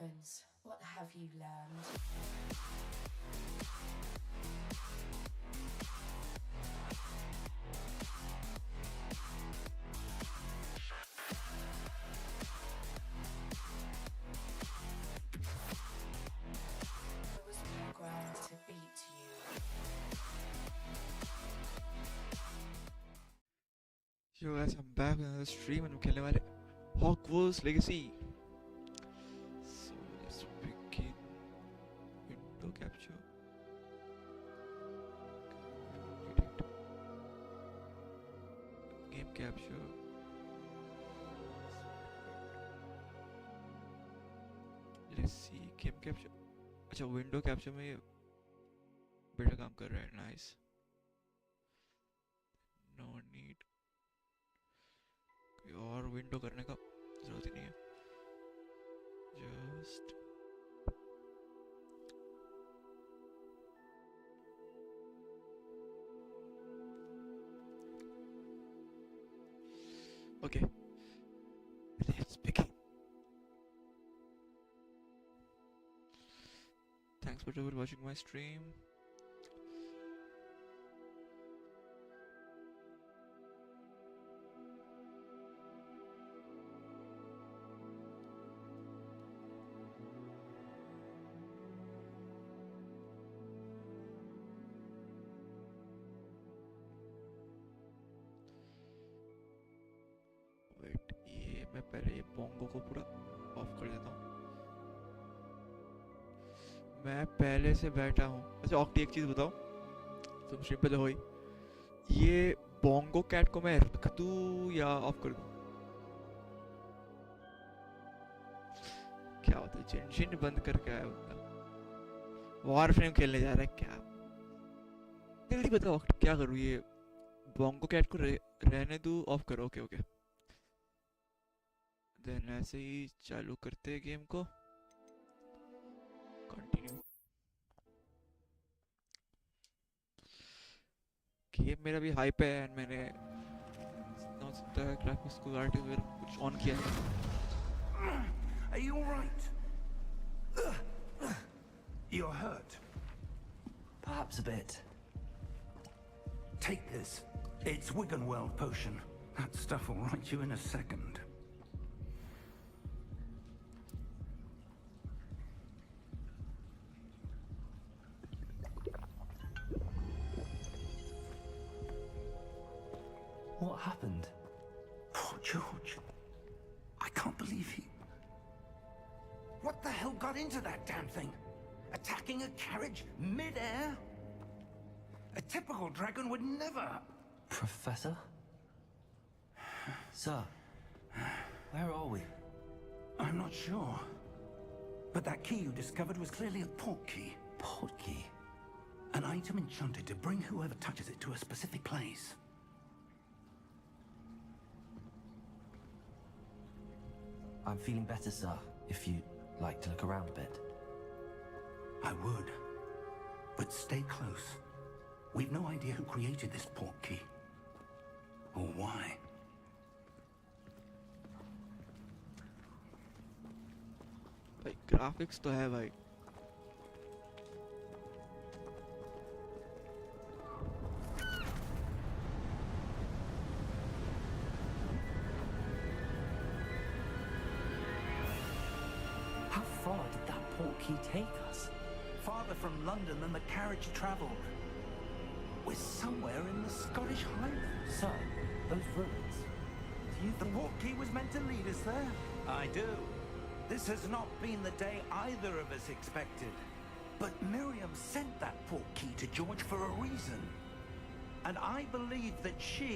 heavens, what have you learned? There was no ground to beat you. Yo guys, I'm back with another stream and we're खेलने वाले Hogwarts Legacy. So let's begin. Window capture. Edit. Game capture. Let's see game capture. अच्छा window capture में ये बेटा काम कर रहा है. Nice. No need. और विंडो करने का जरूरत ही नहीं है. Just okay, let's begin. Thanks for watching my stream. Wait, ये मैं पहले ये पोंगो को पूरा ऑफ कर देता हूँ. मैं पहले से बैठा हूँ. अच्छा ऑक्टी, एक चीज़ बताओ, तुम स्ट्रीम पे तो हो ही, ये बोंगो कैट को मैं रख दूँ या ऑफ कर दूँ? क्या होता है, जिन बंद करके आया बंदा वॉर फ्रेम खेलने जा रहा है क्या? जल्दी बताओ क्या करूँ. ये बोंगो कैट को रहने दूँ, ऑफ करो? ओके ओके, देन ऐसे ही चालू करते हैं गेम को. कंटिन्यू. गेम मेरा भी हाई पे है एंड मैंने हो सकता है ग्राफिक्स को काट के कुछ ऑन किया है. Are you all right? You're hurt. Perhaps a bit. Take this. It's Wiggenweld potion. That stuff will right you in a second. What happened? Poor George. I can't believe he... What the hell got into that damn thing? Attacking a carriage mid-air? A typical dragon would never... Professor? Sir, where are we? I'm not sure. But that key you discovered was clearly a port key. Port key? An item enchanted to bring whoever touches it to a specific place. I'm feeling better, sir, if you'd like to look around a bit. I would. But stay close. We've no idea who created this port key. Or why. भाई graphics तो है भाई. How far did that port key take us? Farther from London than the carriage travelled. We're somewhere in the Scottish Highlands. Sir, those ruins. Do you The think... port key was meant to lead us there. I do. This has not been the day either of us expected. But Miriam sent that port key to George for a reason. And I believe that she,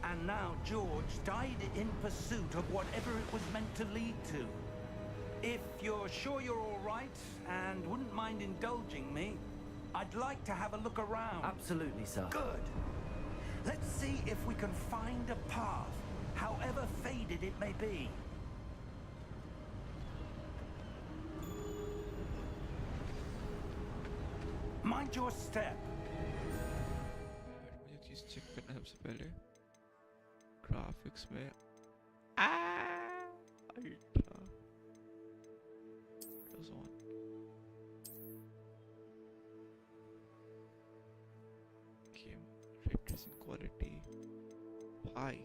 and now George, died in pursuit of whatever it was meant to lead to. If you're sure you're all right and wouldn't mind indulging me, I'd like to have a look around. Absolutely, sir. Good. Let's see if we can find a path, however faded it may be. Mind your step. मुझे चीज check करना है सबसे पहले. Graphics में ultra quality high.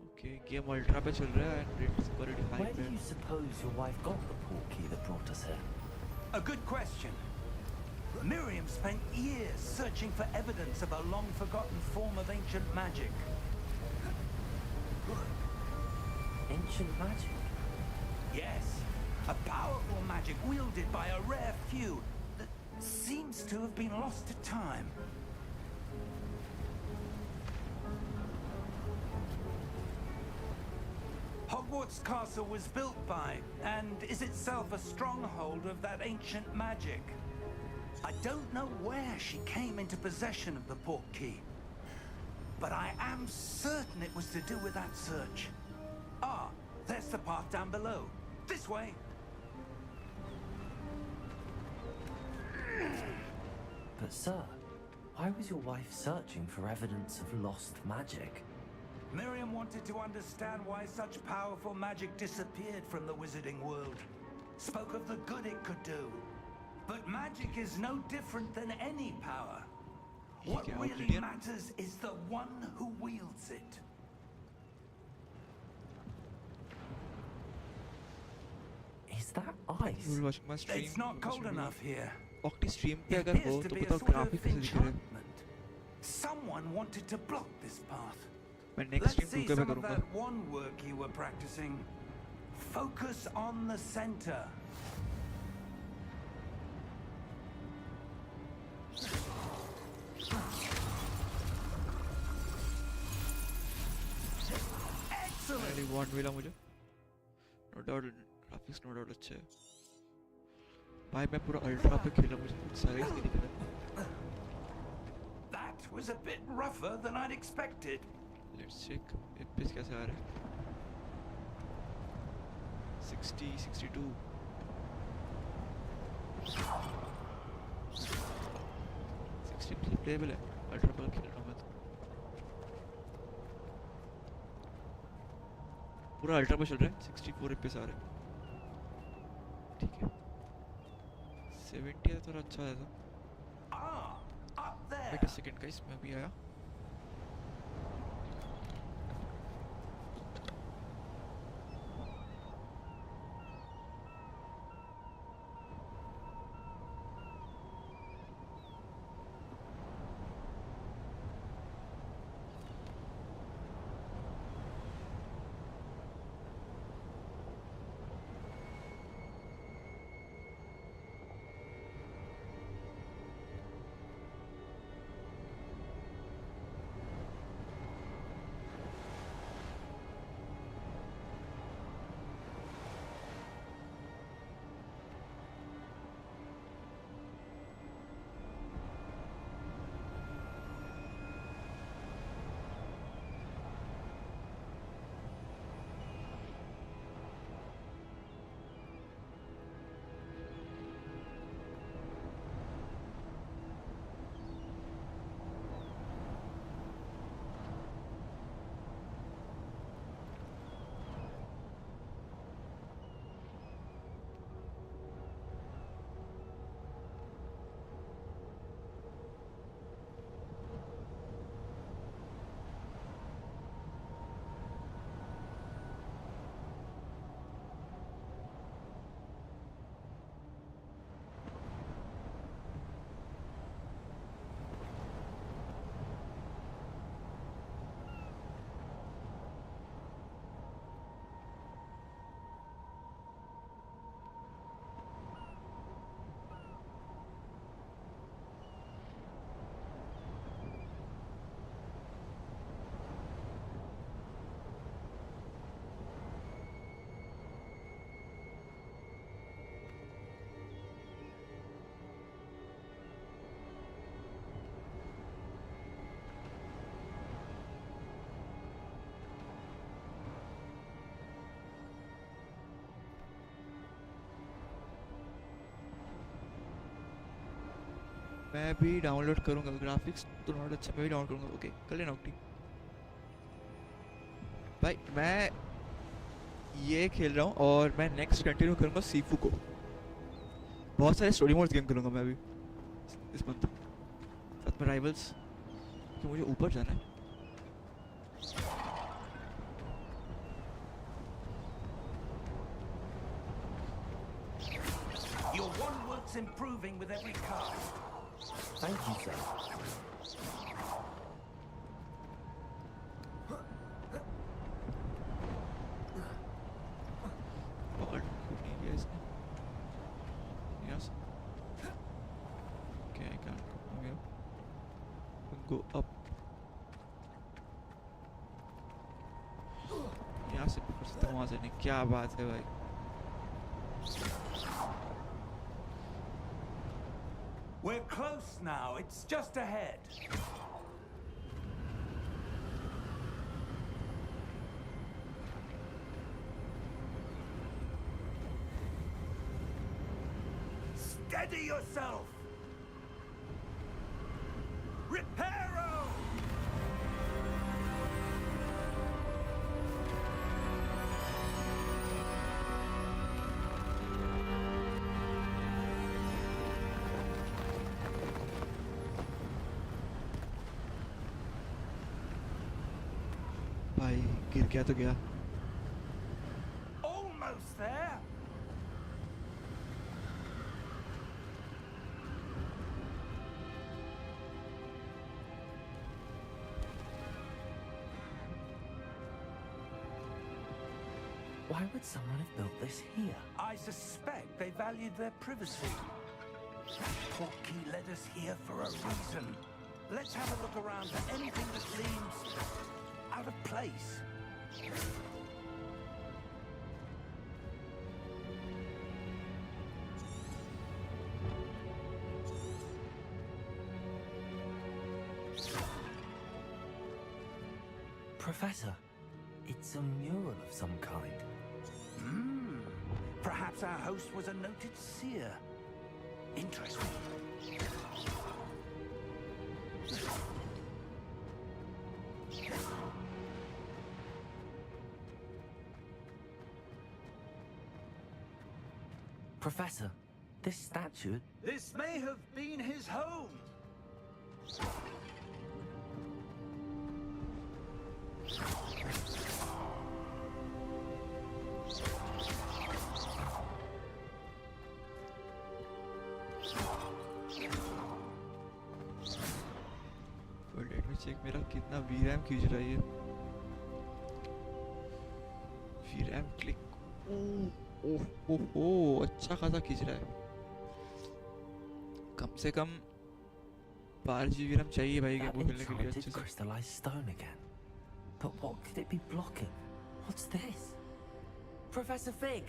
Okay game ultra पे चल रहा है and graphics quality high Where पे. do you suppose your wife got the portkey that brought us here? A good question. Miriam spent years searching for evidence of a long-forgotten form of ancient magic. Ancient magic? Yes, a powerful magic wielded by a rare few that seems to have been lost to time. Hogwarts Castle was built by, and is itself a stronghold of that ancient magic. I don't know where she came into possession of the portkey, but I am certain it was to do with that search. Ah, there's the path down below. This way. But sir, why was your wife searching for evidence of lost magic? Miriam wanted to understand why such powerful magic disappeared from the wizarding world. Spoke of the good it could do. But magic is no different than any power. What really matters is the one who wields it. Is that You ice? will watch my stream. It's not cold enough here. ऑक्टी stream पे It अगर हो appears to तो be a बताओ sort graphic of कैसे दिख रहे हैं. enchantment. Someone wanted to block this path. मैं नेक्स्ट Let's स्ट्रीम see 2 पे some of करूंगा. that one work you were practicing. Focus on the center. Excellent. पहले वॉन्ट मिला मुझे. No doubt graphics no doubt अच्छे हैं. भाई मैं पूरा अल्ट्रा पे खेला, मुझे कुछ सारे इसके दिख रहे हैं. That was a bit rougher than I'd expected. Let's check FPS कैसे आ रहा है. 60 62 60 प्लेबल है. अल्ट्रा पर खेल रहा हूं मैं तो. पूरा अल्ट्रा पे चल रहा है. 64 एफपीएस आ रहा है. ठीक है. 70 है थोड़ा अच्छा है. Ah, up there. Wait a second guys, मैं भी आया. मैं भी डाउनलोड करूंगा. ग्राफिक्स तो नॉट अच्छा, मैं भी डाउनलोड करूंगा. ओके कर लेना ऑक्टी. भाई मैं ये खेल रहा हूँ और मैं नेक्स्ट कंटिन्यू करूंगा सीफू को. बहुत सारे स्टोरी मोड्स गेम करूंगा मैं अभी इस मंथ. साथ में राइवल्स कि मुझे ऊपर जाना है. Your one work's improving with every cast. Thank you, sir. पकड़ क्यों नहीं लिया इसने? Yes. Okay, I can't go from here. Go up. यहाँ से पकड़ सकता हूँ, वहाँ से नहीं. क्या बात है भाई. We're close now. It's just ahead. Steady yourself. Reparo! भाई गिर गया तो गया. Almost there. Why would someone have built this here? I suspect they valued their privacy. Portkey led us here for a reason. Let's have a look around for anything that seems out of place. Professor, it's a mural of some kind. Perhaps our host was a noted seer. Interesting. Professor, this statue... This may have been his home. Let me check मेरा कितना VRAM खींच रहा है ये. VRAM click. ओह अच्छा खासा खींच रहा है. कम से कम 12 GB RAM चाहिए भाई के That वो खेलने के लिए अच्छे enchanted से. crystallized stone again. But what could it be blocking? What's this? Professor Fig!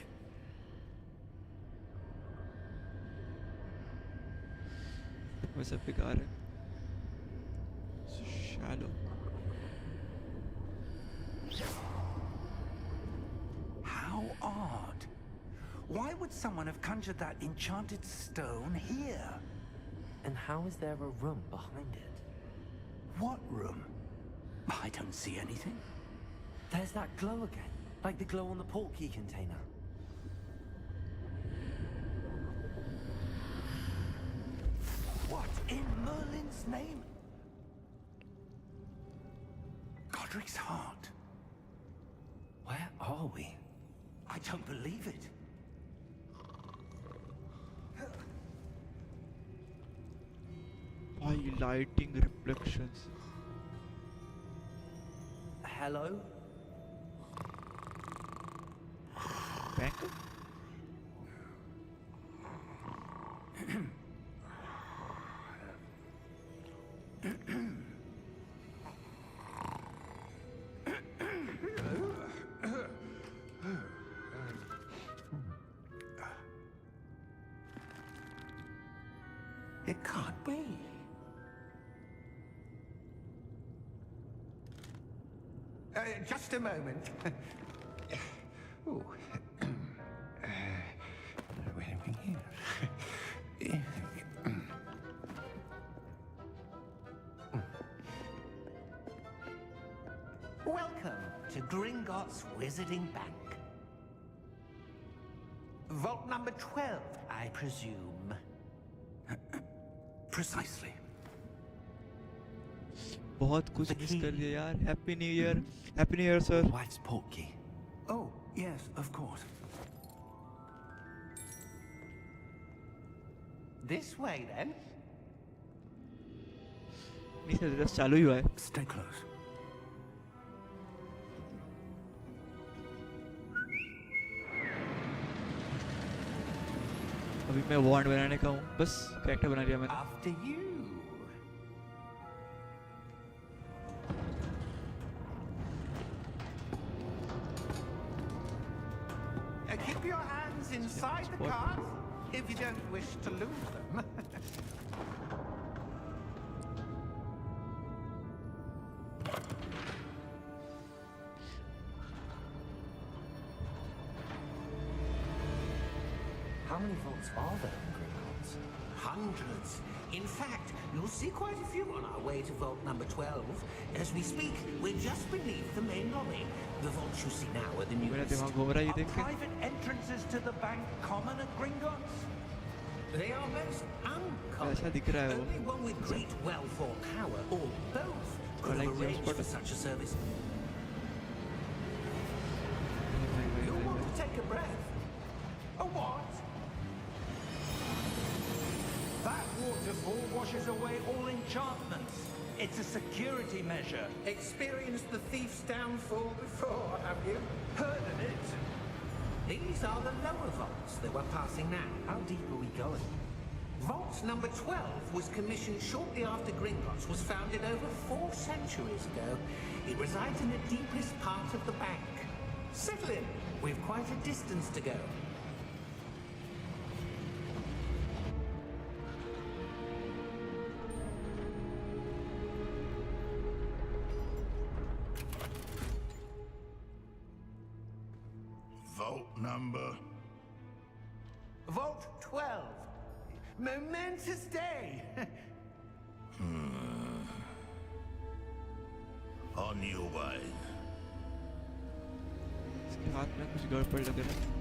वैसे बेकार है. Shallow. How odd. Why would someone have conjured that enchanted stone here? And how is there a room behind it? What room? I don't see anything. There's that glow again, like the glow on the portkey container. What in Merlin's name? Godric's heart. Where are we? I don't believe it. Highlighting reflections. Hello? Bank? It can't be. Just a moment. Ooh. Where are we here? Welcome to Gringotts Wizarding Bank. Vault number 12, I presume. Precisely. बहुत कुछ The miss key. कर दिया यार. Happy new year. Happy new year sir. Wife's portkey. Oh, yes, of course. This way then. नहीं sir, just चालू ही हुआ है. Stay close. अभी मैं वॉन्ड बनाने का हूँ, बस कैरेक्टर बना लिया मैंने. After you. Keep your hands inside the What? cars if you don't wish to lose them. How many vaults are there in Gringotts? Hundreds. In fact, you'll see quite a few on our way to vault number 12. As we speak, we're just beneath the main lobby. The vaults you see now are the मेरा newest. दिमाग घूम रहा है ये Are देख के. private entrances to the bank common at Gringotts? They are most uncommon. ऐसा दिख रहा है वो. Only one with great wealth or power, or both, could like have James arranged Potter. for such a service. भाई, भाई, You'll भाई, want भाई. to take a breath. A what? That waterfall washes away all enchantments. It's a security measure. Experienced the thief's downfall before, have you? Heard of it? These are the lower vaults that we're passing now. How deep are we going? Vault number 12 was commissioned shortly after Gringotts was founded over 4 centuries ago. It resides in the deepest part of the bank. Settle in. We've quite a distance to go. Vault number. Vault 12. Momentous day. On your way. इसके हाथ में कुछ गड़बड़ लग रहा है.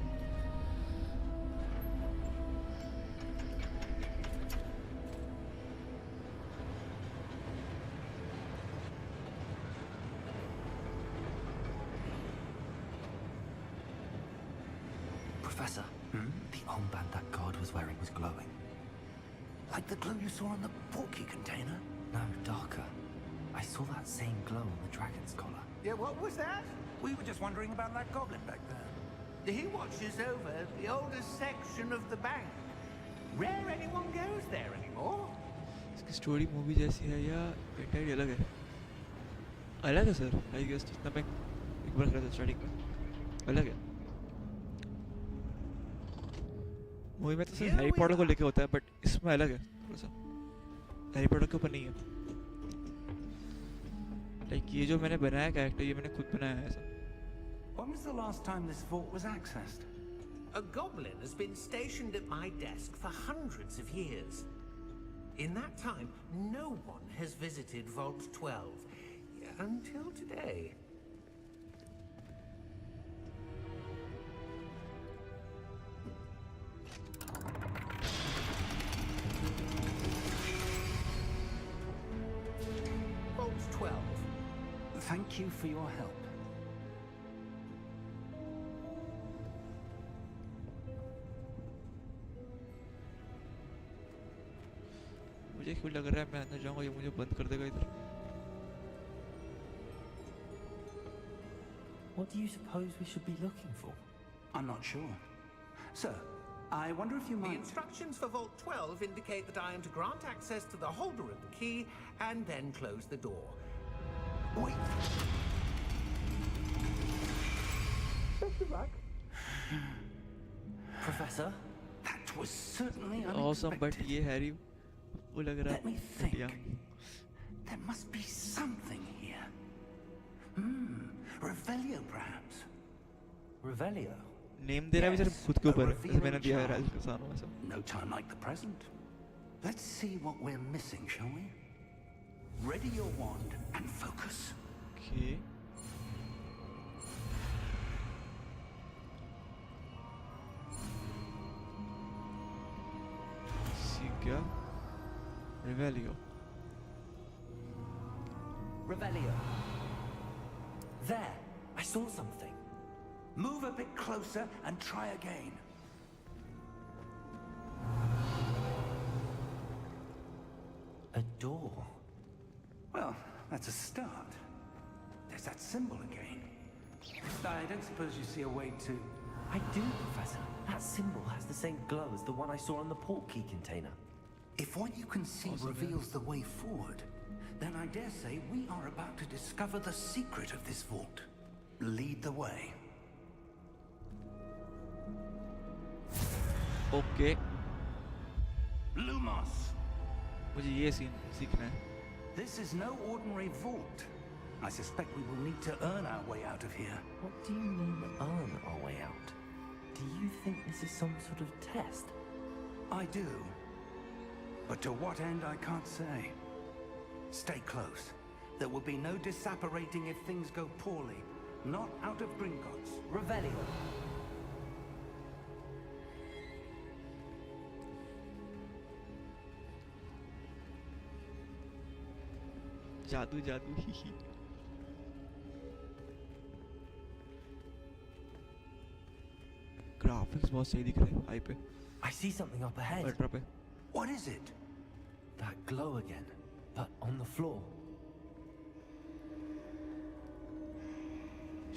Professor, the armband that guard was wearing was glowing. Like the glow you saw on the portkey container? No, darker. I saw that same glow on the dragon's collar. Yeah, what was that? We were just wondering about that goblin back there. He watches over the oldest section of the bank. Rare anyone goes there anymore. इसकी story movie जैसी है या entirely अलग है? अलग है sir. I guess जितना मैं एक बार करा था स्टार्टिंग में. अलग है. मूवी में तो सिर्फ हैरी पॉटर को लेके होता है, बट इसमें अलग है थोड़ा सा. हैरी पॉटर के ऊपर नहीं है. लाइक ये जो मैंने बनाया कैरेक्टर, ये मैंने खुद बनाया है ऐसा. When was the last time this vault was accessed? A goblin has been stationed at my desk for hundreds of years. In that time, no one has visited Vault 12 until today. Vault 12. Thank you for your help. मुझे क्यों लग रहा है मैं अंदर जाऊंगा ये मुझे बंद कर देगा इधर. What do you suppose we should be looking for? I'm not sure. Sir, I wonder if you The might... instructions for Vault 12 indicate that I am to grant access to the holder of the key and then close the door. Wait. Best of luck. Professor? That was certainly Awesome, but unexpected. ये Harry वो लग रहा है. Let me think. घटिया. There must be something here. Revelio, perhaps. Revelio? Name दे रहा है Yes, सिर्फ खुद के a ऊपर है. जैसे revealing मैंने दिया है charm. राज के सानों में सब. No time like the present. Let's see what we're missing, shall we? Ready your wand and focus. Okay. सीख गया. Revelio. Revelio. There, I saw something. Move a bit closer and try again. A door. Well, that's a start. There's that symbol again. I don't suppose you see a way to... I do, Professor. That symbol has the same glow as the one I saw on the port key container. If what you can see reveals the way forward, then I dare say we are about to discover the secret of this vault. Lead the way. Okay Lumos! मुझे ये scene सीखना है. This is no ordinary vault. I suspect we will need to earn our way out of here. What do you mean, earn our way out? Do you think this is some sort of test? I do. But to what end, I can't say. Stay close. There will be no disapparating if things go poorly. Not out of Gringotts. Revelio. जादू जादू ही. Graphics बहुत सही दिख रहे हैं high पे. I see something up ahead. Ultra पे. What is it? That glow again, but on the floor.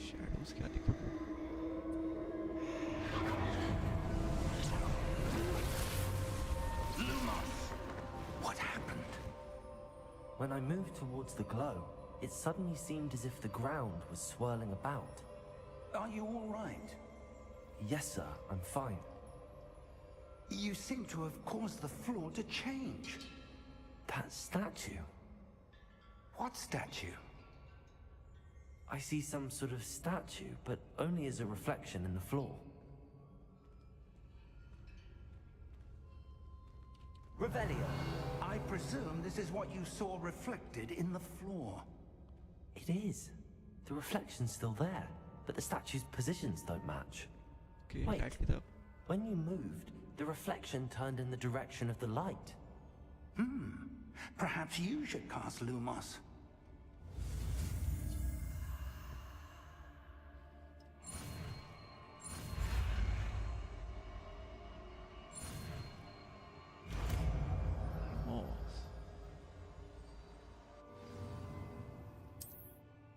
Shadows क्या दिख रहा है? Lumos! What happened? When I moved towards the glow, it suddenly seemed as if the ground was swirling about. Are you all right? Yes, sir, I'm fine. You seem to have caused the floor to change. That statue. What statue? I see some sort of statue, but only as a reflection in the floor. Revelio. I presume this is what you saw reflected in the floor. It is. The reflection's still there, but the statue's positions don't match. Okay, Wait. light it up. When you moved, the reflection turned in the direction of the light. Perhaps you should cast Lumos.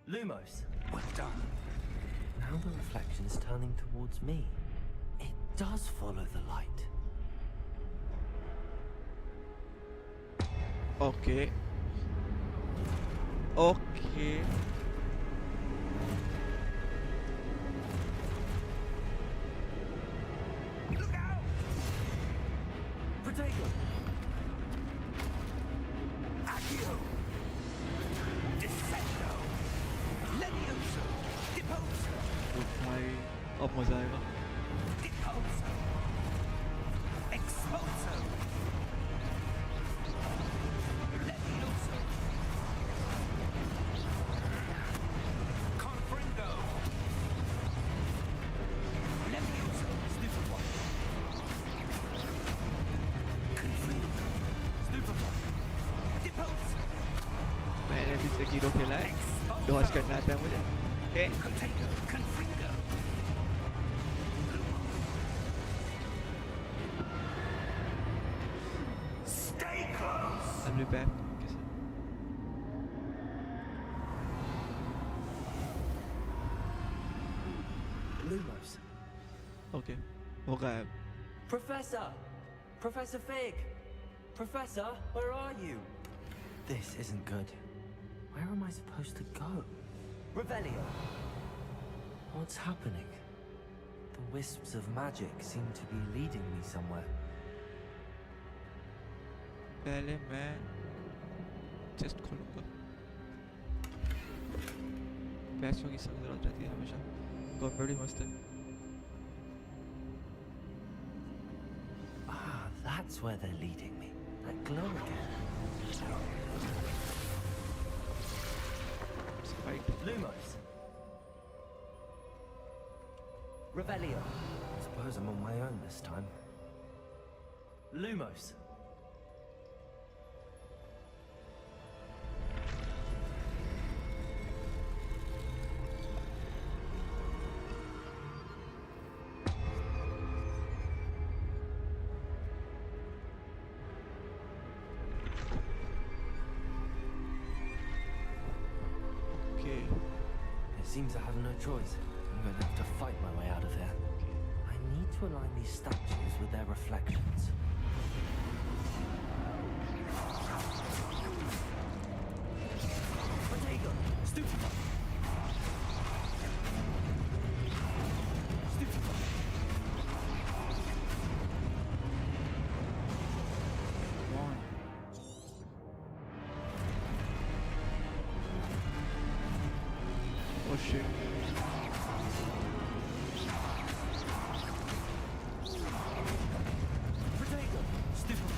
Lumos. Well done. Now the reflection is turning towards me. It does follow the light. Okay. Okay. Look out! Protego! Accio! Descendo! Levioso! Deposo! तो भाई अब मजा आएगा. Deposo! Exposo! Levioso! Confringo! Levioso! Sniffer one! Confringo! Sniffer one! Deposo! मैंने भी से कीरो खेला है. डॉज करना आता है मुझे. Okay. Container! Confringo! Stay close! I'll be back. Lumos. Okay. वो गायब. Professor! Professor Fig! Professor, where are you? This isn't good. Where am I supposed to go? Revelio! What's happening? The wisps of magic seem to be leading me somewhere. पहले मैं chest खोलूँगा. पैसों की सख्त जरूरत रहती है हमेशा. गॉड बड़ी मस्त है. Ah, that's where they're leading me. That glow again. It's Byte. Lumos. Revelio. I suppose I'm on my own this time. Lumos. Seems I have no choice. I'm going to have to fight my way out of here. I need to align these statues with their reflections. Potato! Stupefy! Stupefy! Come on. Oh shit. Potato! Stupefy!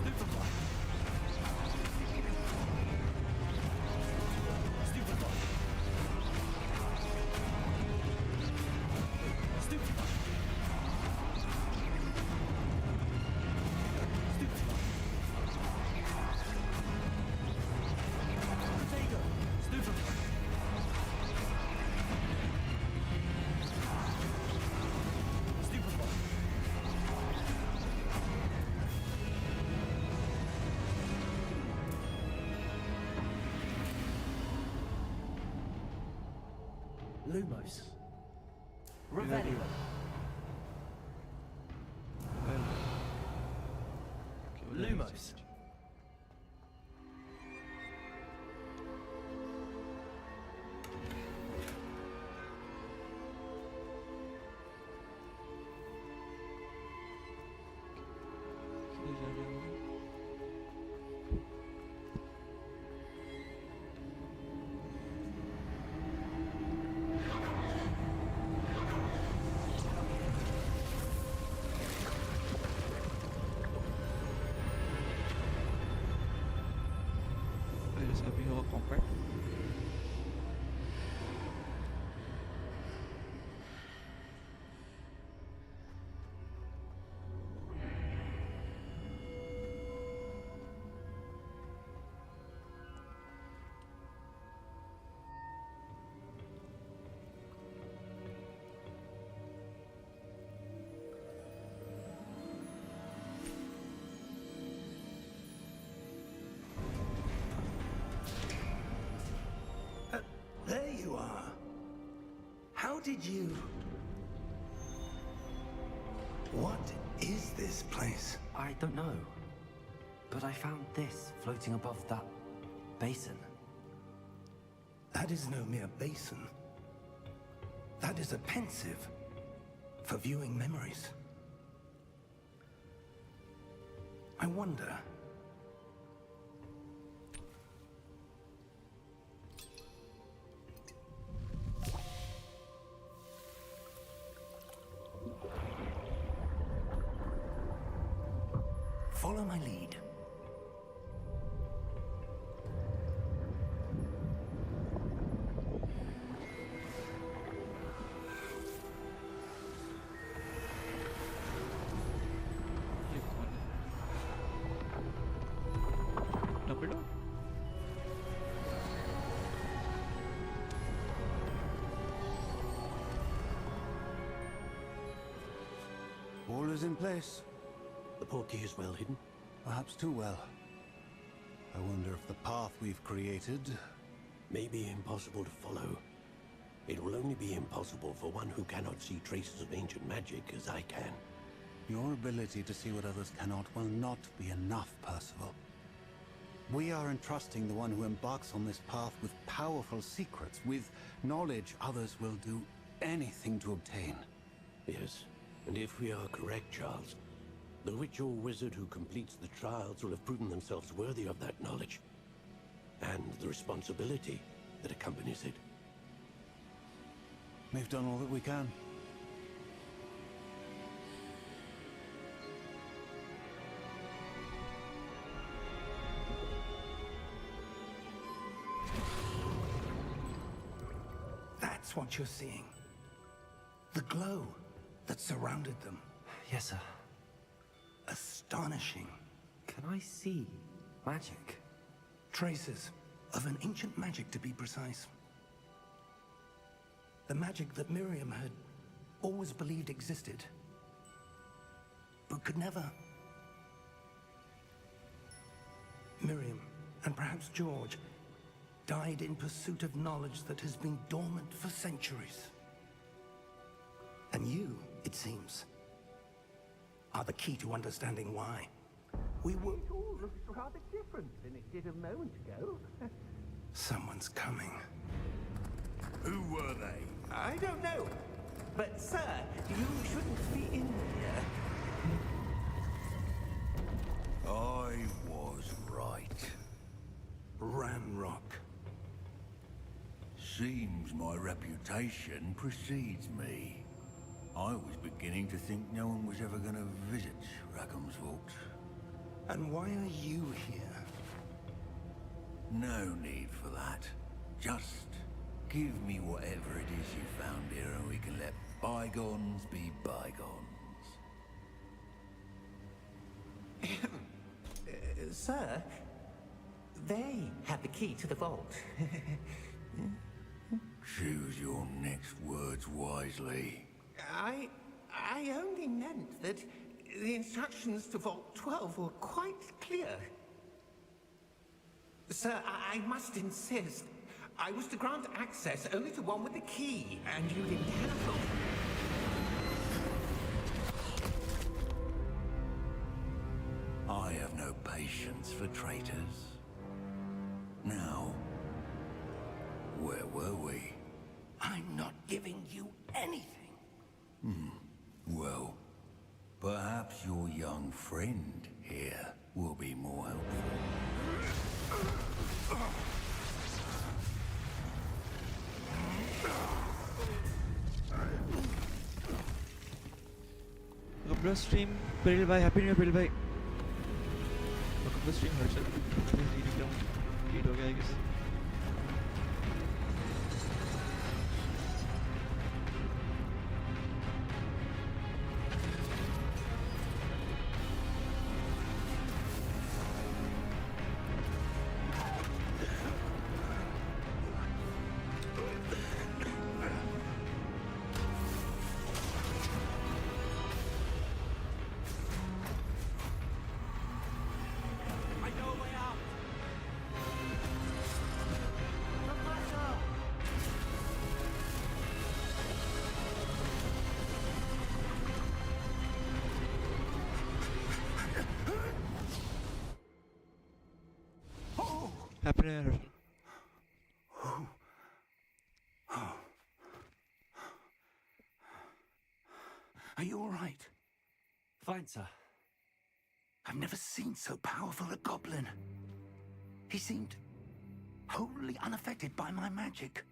Stupefy! Stupefy! Stupefy! Stupefy! Potato! Stupefy! Stupefy! Lumos. Revelio. Well. Okay, what is Lumos. it? किधर जा रहे हो? ऐसा भी होगा compact There you are. How did you... What is this place? I don't know. But I found this floating above that basin. That is no mere basin. That is a pensive for viewing memories. I wonder... Follow my lead. ये कौन है Dumbledore All is in place. The portkey is well hidden. Perhaps too well. I wonder if the path we've created... May be impossible to follow. It will only be impossible for one who cannot see traces of ancient magic as I can. Your ability to see what others cannot will not be enough, Percival. We are entrusting the one who embarks on this path with powerful secrets, with knowledge others will do anything to obtain. Yes, and if we are correct, Charles, the witch or wizard who completes the trials will have proven themselves worthy of that knowledge, and the responsibility that accompanies it. We've done all that we can. That's what you're seeing. The glow that surrounded them. Yes, sir. Astonishing. Can I see magic? Traces of an ancient magic, to be precise. The magic that Miriam had always believed existed, but could never. Miriam, and perhaps George, died in pursuit of knowledge that has been dormant for centuries. And you, it seems, are the key to understanding why. We were... It all looks rather different than it did a moment ago. Someone's coming. Who were they? I don't know. But, sir, you shouldn't be in here. I was right. Ranrock. Seems my reputation precedes me. I was beginning to think no one was ever going to visit Rackham's vault. And why are you here? No need for that. Just give me whatever it is you found here and we can let bygones be bygones. Sir, they have the key to the vault. Choose your next words wisely. I only meant that the instructions to Vault 12 were quite clear. Sir, I must insist. I was to grant access only to one with the key, and you didn't have them. I have no patience for traitors. Now, where were we? I'm not giving you anything. Well, perhaps your young friend here will be more helpful. Welcome to the stream, Peril Bhai. Happy New Year, Peril Bhai. Welcome to the stream, Harshal. Reading down. Read ho gaya, I guess. Happy New Year. Are you all right? Fine, sir. I've never seen so powerful a goblin. He seemed wholly unaffected by my magic.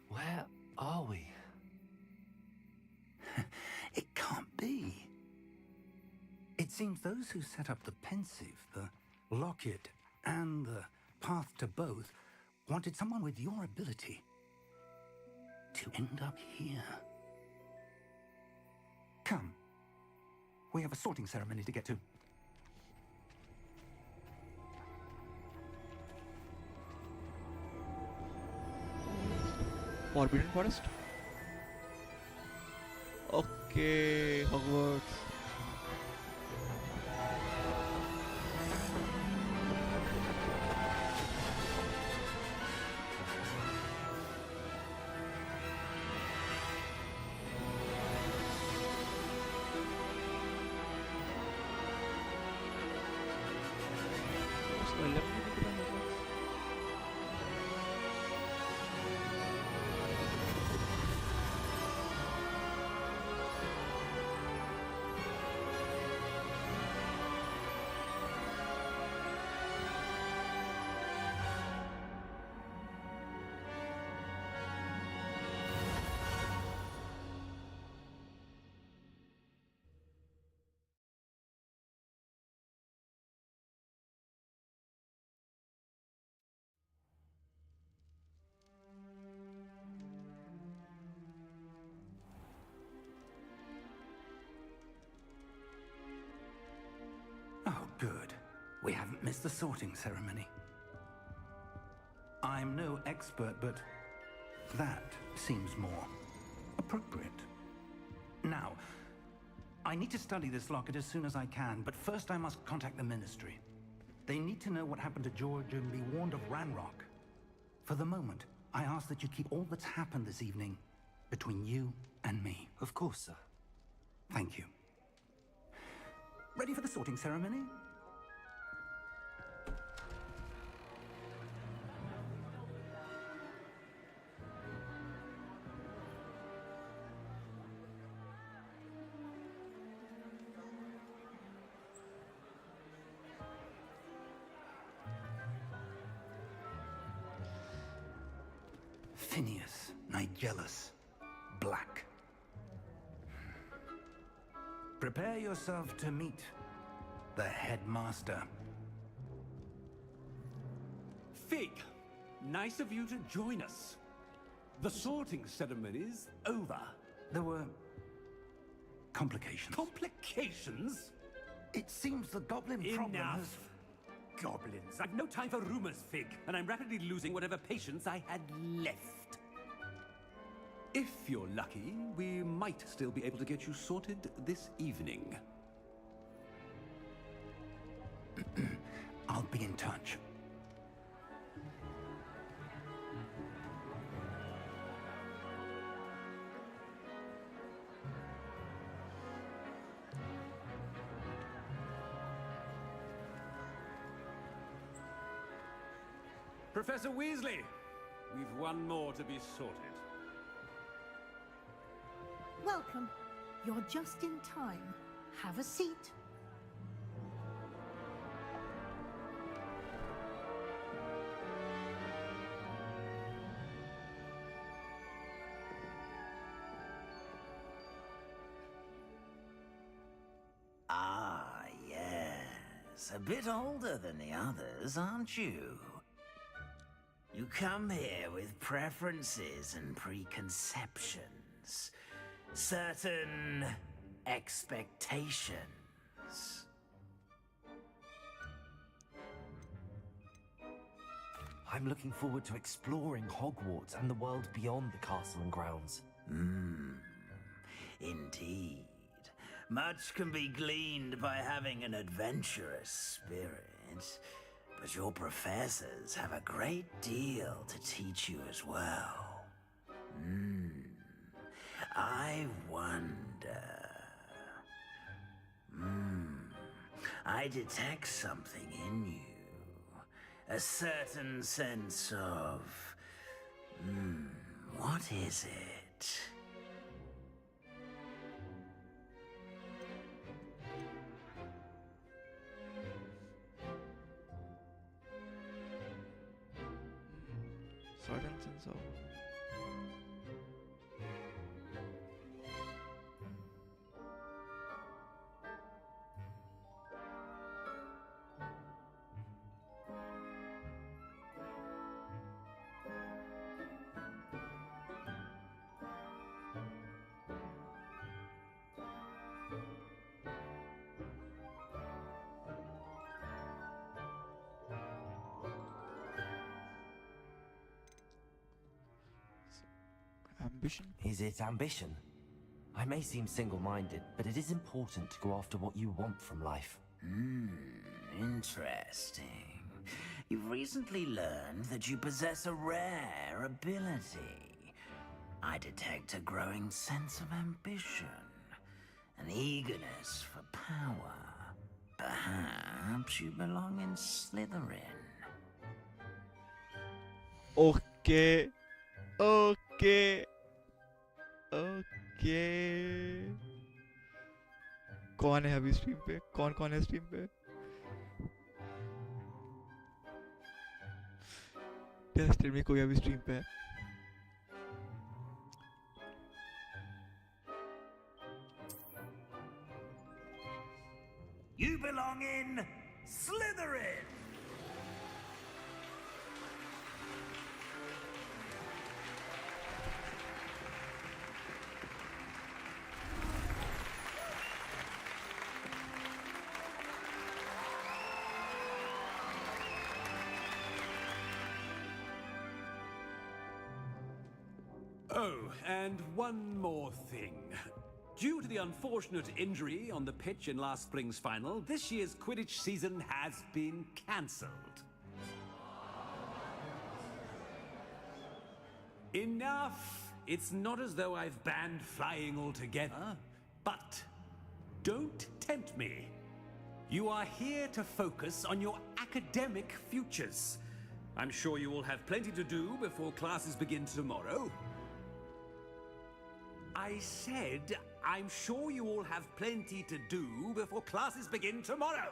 Where are we? It can't be. It seems those who set up the pensive, the locket, and the path to both wanted someone with your ability to end up here. Come. We have a sorting ceremony to get to. Forbidden Forest? Okay, Hogwarts. Oh, good. We haven't missed the sorting ceremony. I'm no expert, but that seems more appropriate. Now, I need to study this locket as soon as I can, but first I must contact the Ministry. They need to know what happened to George and be warned of Ranrock. For the moment, I ask that you keep all that's happened this evening between you and me. Of course, sir. Thank you. Ready for the sorting ceremony? Phineas, Nigellus, Black. Prepare yourself to meet the headmaster. Fig, nice of you to join us. The sorting ceremony's over. There were complications. Complications? It seems the goblin problem has... Enough. Goblins. I've no time for rumors, Fig, and I'm rapidly losing whatever patience I had left. If you're lucky, we might still be able to get you sorted this evening. I'll be in touch. Professor Weasley, we've one more to be sorted. Welcome. You're just in time. Have a seat. Ah, yes. A bit older than the others, aren't you? You come here with preferences and preconceptions. Certain expectations. I'm looking forward to exploring Hogwarts and the world beyond the castle and grounds. Indeed. Much can be gleaned by having an adventurous spirit, but your professors have a great deal to teach you as well. I wonder... I detect something in you. A certain sense of... what is it? Certain sense of... ambition? Is it ambition? I may seem single-minded, but it is important to go after what you want from life. Interesting. You've recently learned that you possess a rare ability. I detect a growing sense of ambition, an eagerness for power. Perhaps you belong in Slytherin. Okay. Okay. Okay. कौन है अभी stream पे? कौन है stream पे? क्या stream में कोई अभी स्ट्रीम पे है? You belong in Slytherin! Oh, and one more thing. Due to the unfortunate injury on the pitch in last spring's final, this year's Quidditch season has been cancelled. Enough! It's not as though I've banned flying altogether, but don't tempt me. You are here to focus on your academic futures. I'm sure you will have plenty to do before classes begin tomorrow. I said, I'm sure you all have plenty to do before classes begin tomorrow.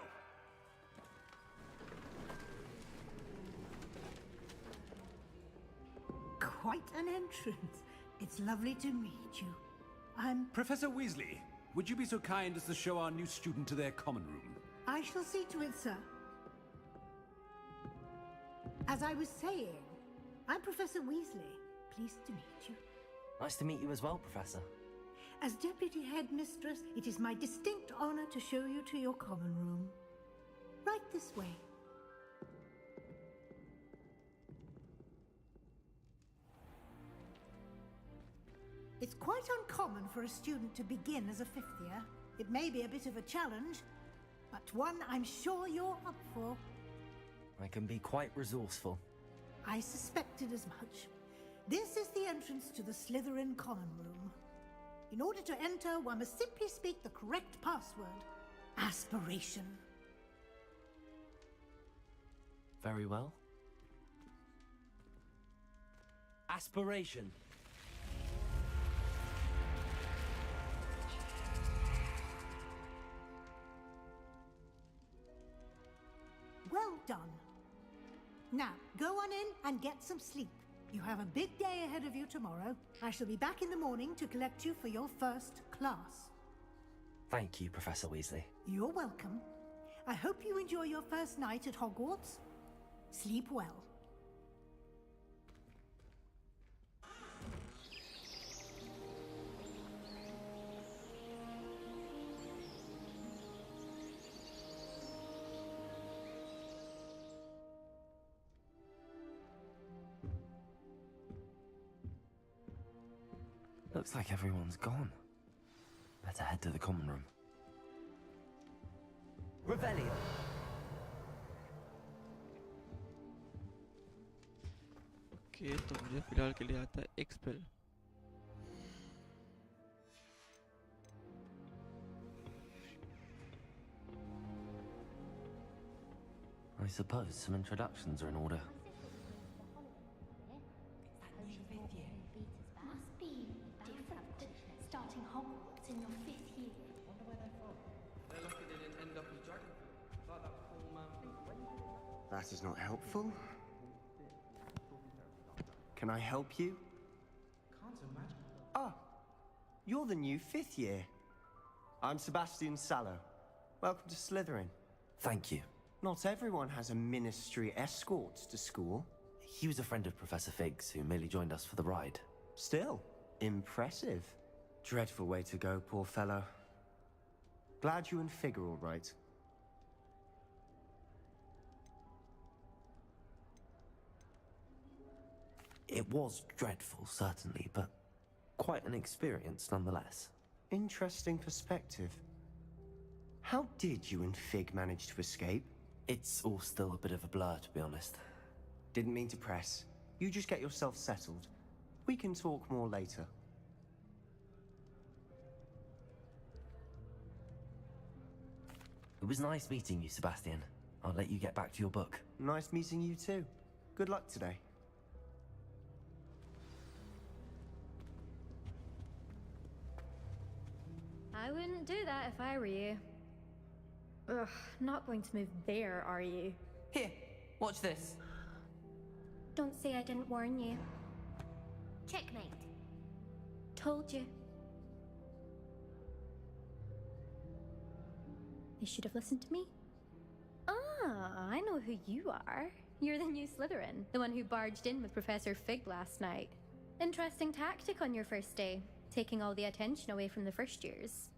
Quite an entrance. It's lovely to meet you. I'm... Professor Weasley, would you be so kind as to show our new student to their common room? I shall see to it, sir. As I was saying, I'm Professor Weasley. Pleased to meet you. Nice to meet you as well, Professor. As Deputy Headmistress, it is my distinct honor to show you to your common room. Right this way. It's quite uncommon for a student to begin as a fifth year. It may be a bit of a challenge, but one I'm sure you're up for. I can be quite resourceful. I suspected as much. This is the entrance to the Slytherin common room. In order to enter, one must simply speak the correct password. Aspiration. Very well. Aspiration. Well done. Now, go on in and get some sleep. You have a big day ahead of you tomorrow. I shall be back in the morning to collect you for your first class. Thank you, Professor Weasley. You're welcome. I hope you enjoy your first night at Hogwarts. Sleep well. Looks like everyone's gone. Better head to the common room. Revelio. Okay तो मुझे फिलहाल के लिए आता है expel. I suppose some introductions are in order. Must be different, starting Hogwarts in your 5th year. Wonder where they're from. They're lucky they didn't end up with dragon. Like that poor man. That is not helpful. Can I help you? Can't imagine. Ah, you're the new 5th year. I'm Sebastian Sallow. Welcome to Slytherin. Thank you. Not everyone has a ministry escort to school. He was a friend of Professor Fig's who merely joined us for the ride. Still, impressive. Dreadful way to go, poor fellow. Glad you and Fig are all right. It was dreadful, certainly, but quite an experience nonetheless. Interesting perspective. How did you and Fig manage to escape? It's all still a bit of a blur, to be honest. Didn't mean to press. You just get yourself settled. We can talk more later. It was nice meeting you, Sebastian. I'll let you get back to your book. Nice meeting you too. Good luck today. I wouldn't do that if I were you. Ugh, not going to move there, are you? Here, watch this. Don't say I didn't warn you. Checkmate. Told you. You should have listened to me. Ah, I know who you are. You're the new Slytherin, the one who barged in with Professor Fig last night. Interesting tactic on your first day, taking all the attention away from the first years.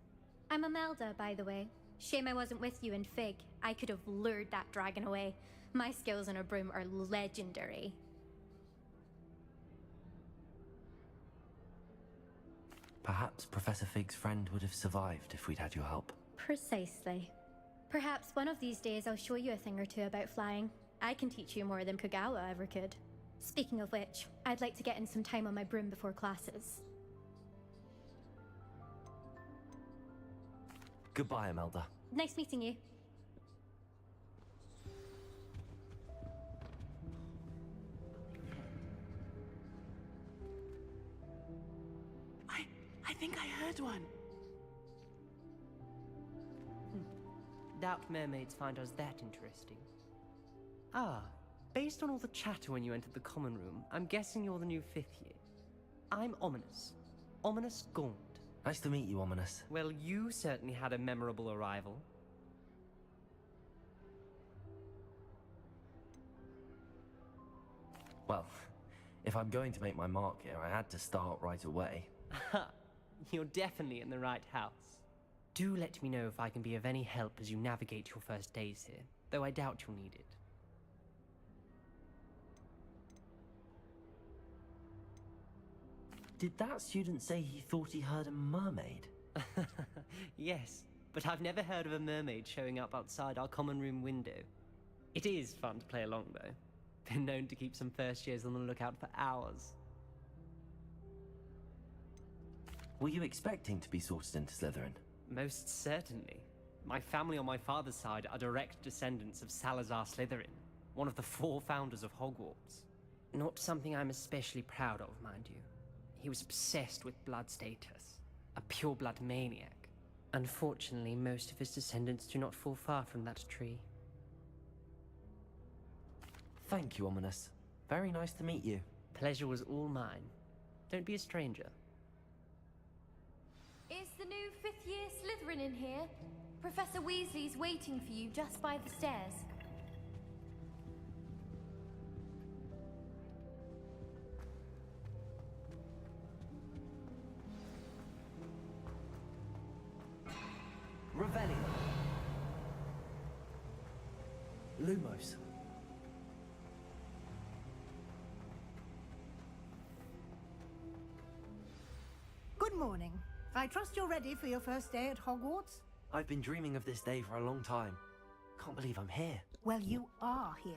I'm Imelda, by the way. Shame I wasn't with you and Fig. I could have lured that dragon away. My skills on a broom are legendary. Perhaps Professor Fig's friend would have survived if we'd had your help. Precisely. Perhaps one of these days I'll show you a thing or two about flying. I can teach you more than Kogawa ever could. Speaking of which, I'd like to get in some time on my broom before classes. Goodbye, Imelda. Nice meeting you. I think I heard one. Doubt mermaids find us that interesting. Ah, based on all the chatter when you entered the common room, I'm guessing you're the new 5th year. I'm Ominous. Ominous Gaunt. Nice to meet you, Ominous. Well, you certainly had a memorable arrival. Well, if I'm going to make my mark here, I had to start right away. You're definitely in the right house. Do let me know if I can be of any help as you navigate your first days here, though I doubt you'll need it. Did that student say he thought he heard a mermaid? Yes, but I've never heard of a mermaid showing up outside our common room window. It is fun to play along, though. Been known to keep some first years on the lookout for hours. Were you expecting to be sorted into Slytherin? Most certainly. My family on my father's side are direct descendants of Salazar Slytherin, one of the 4 founders of Hogwarts. Not something I'm especially proud of, mind you. He was obsessed with blood status, a pure-blood maniac. Unfortunately, most of his descendants do not fall far from that tree. Thank you, Ominous. Very nice to meet you. Pleasure was all mine. Don't be a stranger. Is the new 5th year Slytherin in here? Professor Weasley's waiting for you just by the stairs. Revelio. Lumos. Good morning. I trust you're ready for your first day at Hogwarts? I've been dreaming of this day for a long time. Can't believe I'm here. Well, you are here.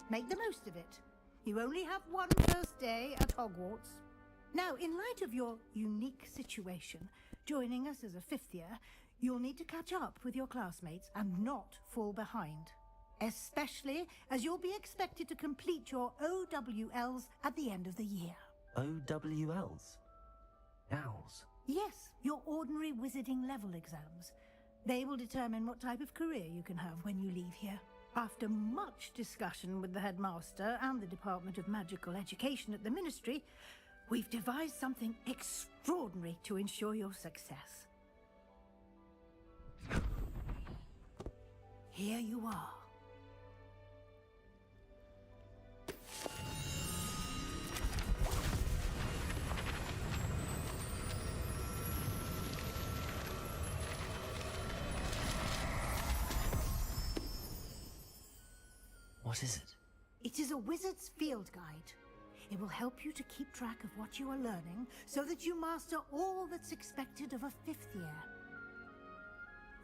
Make the most of it. You only have one first day at Hogwarts. Now, in light of your unique situation, joining us as a 5th year, you'll need to catch up with your classmates and not fall behind. Especially as you'll be expected to complete your OWLs at the end of the year. OWLs? Owls? Yes, your ordinary wizarding level exams. They will determine what type of career you can have when you leave here. After much discussion with the headmaster and the Department of Magical Education at the Ministry, we've devised something extraordinary to ensure your success. Here you are. What is it? It is a wizard's field guide. It will help you to keep track of what you are learning so that you master all that's expected of a 5th year.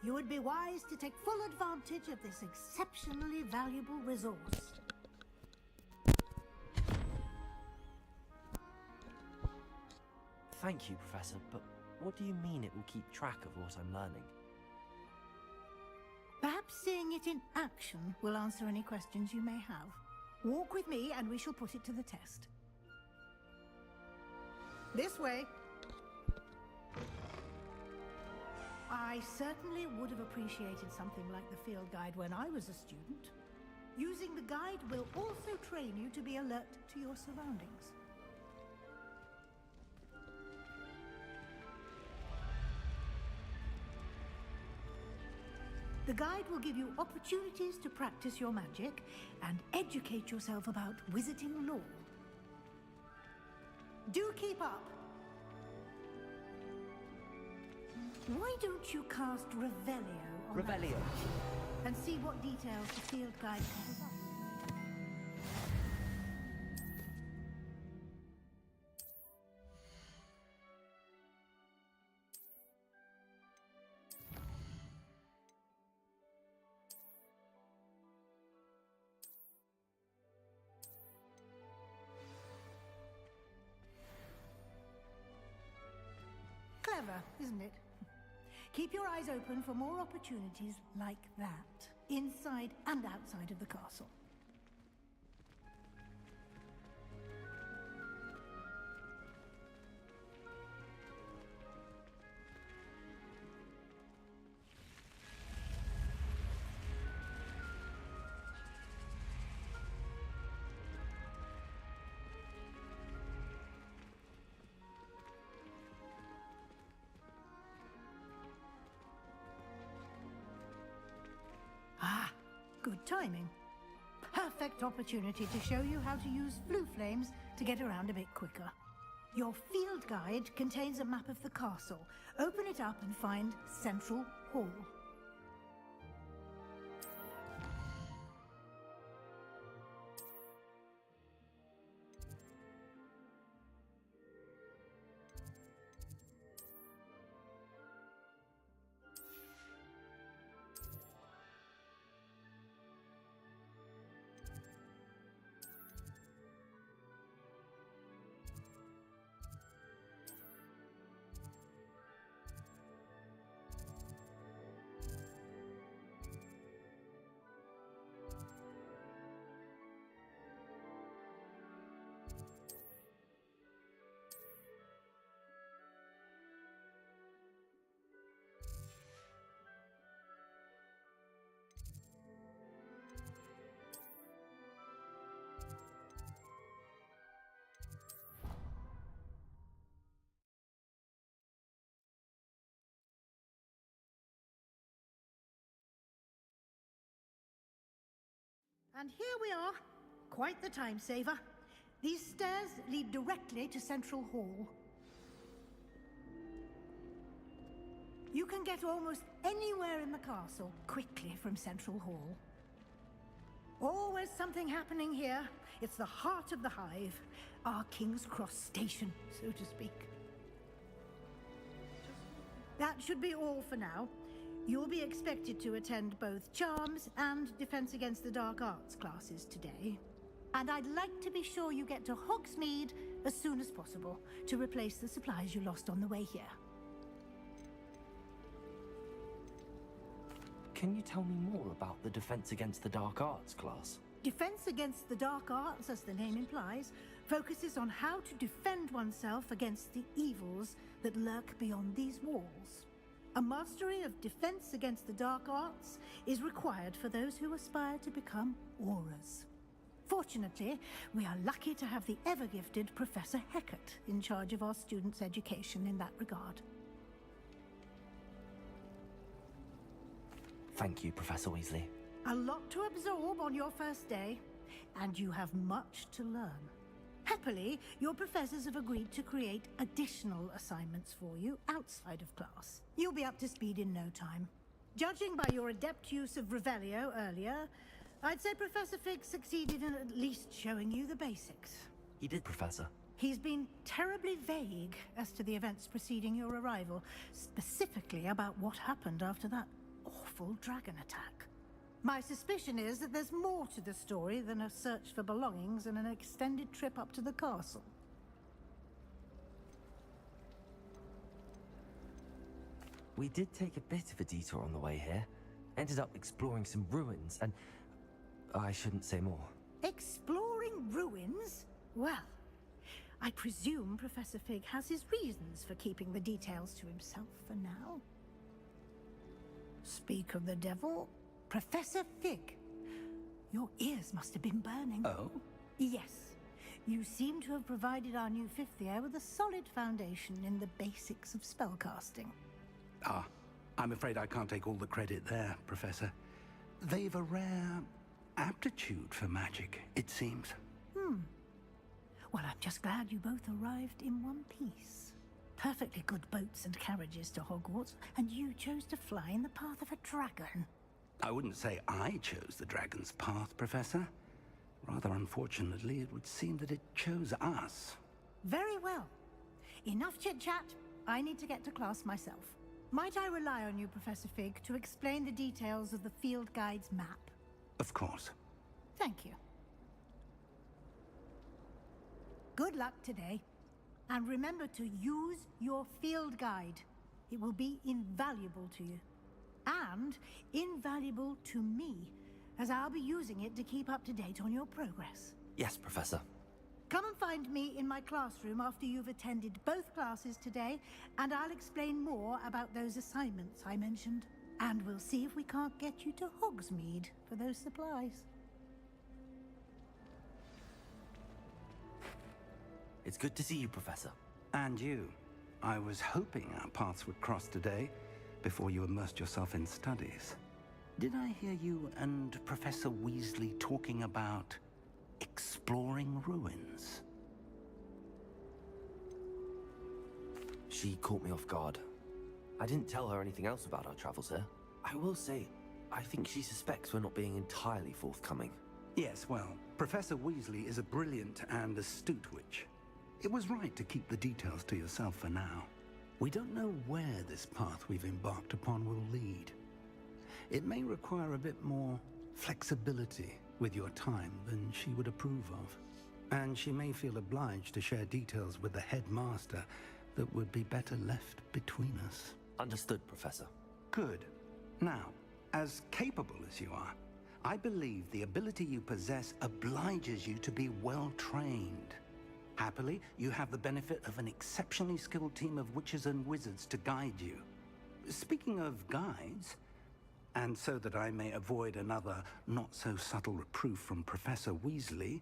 You would be wise to take full advantage of this exceptionally valuable resource. Thank you, Professor, but what do you mean it will keep track of what I'm learning? Perhaps seeing it in action will answer any questions you may have. Walk with me and we shall put it to the test. This way. I certainly would have appreciated something like the field guide when I was a student. Using the guide will also train you to be alert to your surroundings. The guide will give you opportunities to practice your magic and educate yourself about wizarding lore. Do keep up! Why don't you cast Revelio on Revelio. and see what details the field guide can provide? clever, isn't it? Keep your eyes open for more opportunities like that, inside and outside of the castle. Ah, good timing. Perfect opportunity to show you how to use flue flames to get around a bit quicker. Your field guide contains a map of the castle. Open it up and find Central Hall. And here we are. Quite the time saver. These stairs lead directly to Central Hall. You can get almost anywhere in the castle quickly from Central Hall. Always something happening here. It's the heart of the hive, our King's Cross station, so to speak. That should be all for now. You'll be expected to attend both Charms and Defense Against the Dark Arts classes today. And I'd like to be sure you get to Hogsmeade as soon as possible to replace the supplies you lost on the way here. Can you tell me more about the Defense Against the Dark Arts class? Defense Against the Dark Arts, as the name implies, focuses on how to defend oneself against the evils that lurk beyond these walls. A mastery of Defense Against the Dark Arts is required for those who aspire to become Auras. Fortunately, we are lucky to have the ever-gifted Professor Hecat in charge of our students' education in that regard. Thank you, Professor Weasley. A lot to absorb on your first day, and you have much to learn. Happily, your professors have agreed to create additional assignments for you outside of class. You'll be up to speed in no time. Judging by your adept use of Revelio earlier, I'd say Professor Fig succeeded in at least showing you the basics. He did, Professor. He's been terribly vague as to the events preceding your arrival, specifically about what happened after that awful dragon attack. My suspicion is that there's more to the story than a search for belongings and an extended trip up to the castle. We did take a bit of a detour on the way here. Ended up exploring some ruins and... I shouldn't say more. Exploring ruins? Well, I presume Professor Fig has his reasons for keeping the details to himself for now. Speak of the devil, Professor Fig. Your ears must have been burning. Oh? Yes. You seem to have provided our new fifth year with a solid foundation in the basics of spellcasting. Ah, I'm afraid I can't take all the credit there, Professor. They've a rare aptitude for magic, it seems. Well, I'm just glad you both arrived in one piece. Perfectly good boats and carriages to Hogwarts, and you chose to fly in the path of a dragon. I wouldn't say I chose the dragon's path, Professor. Rather unfortunately, it would seem that it chose us. Very well. Enough chit-chat. I need to get to class myself. Might I rely on you, Professor Fig, to explain the details of the field guide's map? Of course. Thank you. Good luck today. And remember to use your field guide. It will be invaluable to you. And invaluable to me, as I'll be using it to keep up to date on your progress. Yes, Professor. Come and find me in my classroom after you've attended both classes today, and I'll explain more about those assignments I mentioned. And we'll see if we can't get you to Hogsmeade for those supplies. It's good to see you, Professor. And you. I was hoping our paths would cross today, before you immersed yourself in studies. Did I hear you and Professor Weasley talking about exploring ruins? She caught me off guard. I didn't tell her anything else about our travels here. I will say, I think she suspects we're not being entirely forthcoming. Yes, well, Professor Weasley is a brilliant and astute witch. It was right to keep the details to yourself for now. We don't know where this path we've embarked upon will lead. It may require a bit more flexibility with your time than she would approve of. And she may feel obliged to share details with the headmaster that would be better left between us. Understood, Professor. Good. Now, as capable as you are, I believe the ability you possess obliges you to be well trained. Happily, you have the benefit of an exceptionally skilled team of witches and wizards to guide you. Speaking of guides, and so that I may avoid another not-so-subtle reproof from Professor Weasley,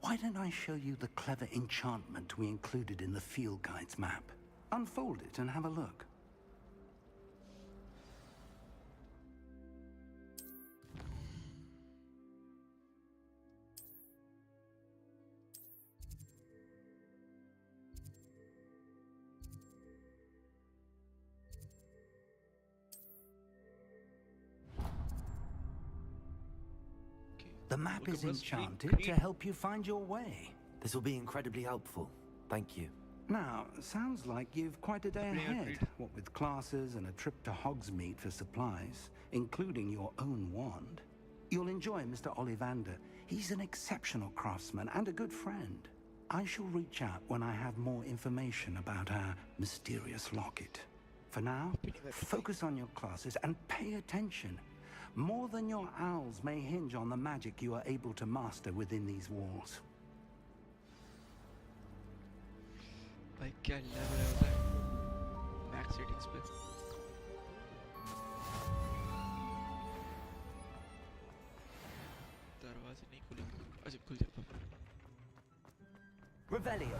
why don't I show you the clever enchantment we included in the field guide's map? Unfold it and have a look. The map is enchanted to help you find your way. This will be incredibly helpful. Thank you. Now, sounds like you've quite a day ahead. What with classes and a trip to Hogsmeade for supplies, including your own wand. You'll enjoy Mr. Ollivander. He's an exceptional craftsman and a good friend. I shall reach out when I have more information about our mysterious locket. For now, focus on your classes and pay attention. More than your owls may hinge on the magic you are able to master within these walls. भाई क्या level है उधर? Max settings पे. दरवाजे नहीं खुलेंगे. अच्छा खुल जाता. Revelio.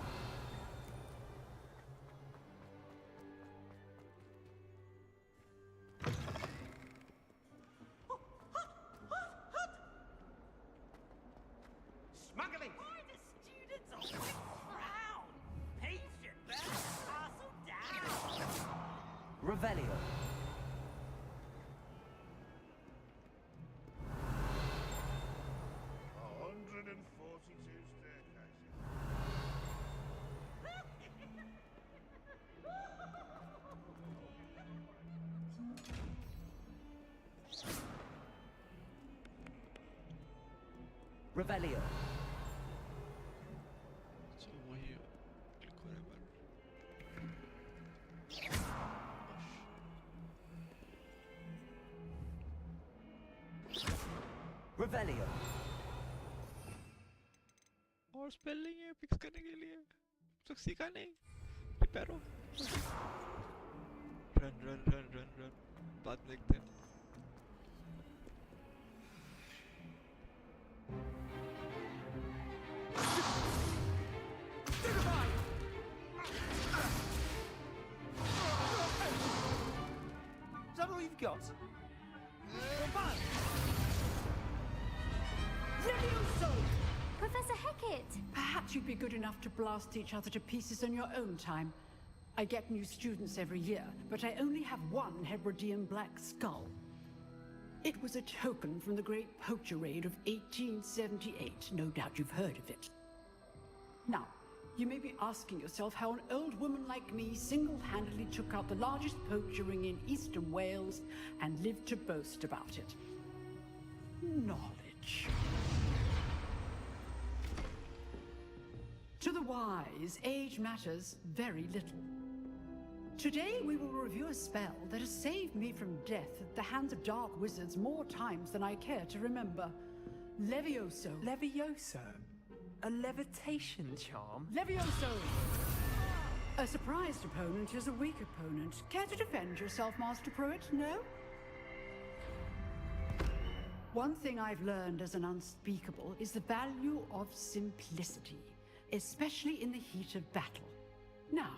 Smuggling! Why the students always frown? Patient, castle down! Revelio. Revelio. So वही click हो रहा है. Revelio. और spelling है fix करने के लिए. तो सीखा नहीं. Repair हो. Run. बाद में देखते हैं. Is that all you've got? Professor Hecat! Perhaps you'd be good enough to blast each other to pieces on your own time. I get new students every year, but I only have one Hebridean black skull. It was a token from the Great Poacher Raid of 1878. No doubt you've heard of it. Now, you may be asking yourself how an old woman like me single-handedly took out the largest poacher ring in eastern Wales and lived to boast about it. Knowledge. To the wise, age matters very little. Today we will review a spell that has saved me from death at the hands of dark wizards more times than I care to remember. Levioso. Levioso? A levitation charm? Levioso! A surprised opponent is a weak opponent. Care to defend yourself, Master Pruitt? No? One thing I've learned as an unspeakable is the value of simplicity, especially in the heat of battle. Now,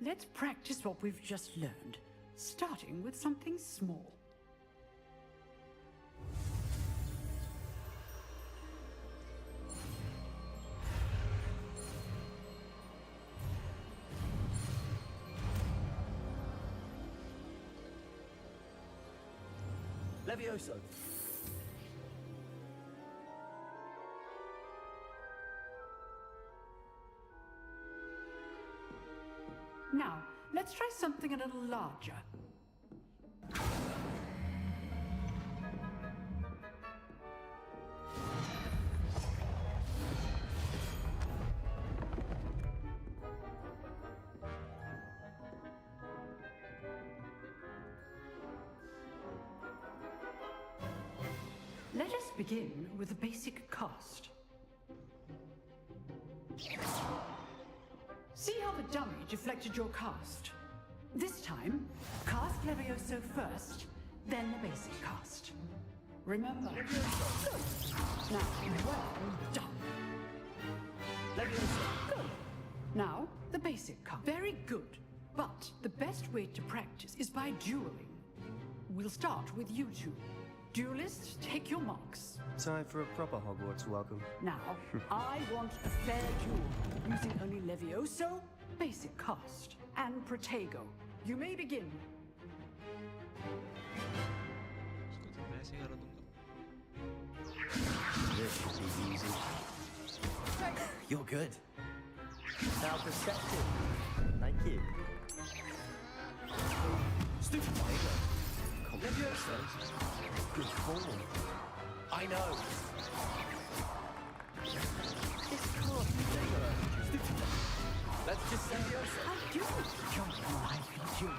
let's practice what we've just learned, starting with something small. Levioso. Now, let's try something a little larger. Let us begin with a basic cast. See how the dummy deflected your cast? This time, cast Levioso first, then the basic cast. Remember? Levioso. Good. Now, well done. Levioso. Good. Now, the basic cast. Very good. But the best way to practice is by dueling. We'll start with you two. Duelists, take your marks. Time for a proper Hogwarts welcome. Now, I want a fair duel, using only Levioso, basic cast, and Protego. You may begin. This should be easy. You're good. Now perceptive. Thank you. Stupid Protego. Levioso. Good form. I know. This can't be Lego. Stupid. Let's just say Levioso. I do. Jump on my duel.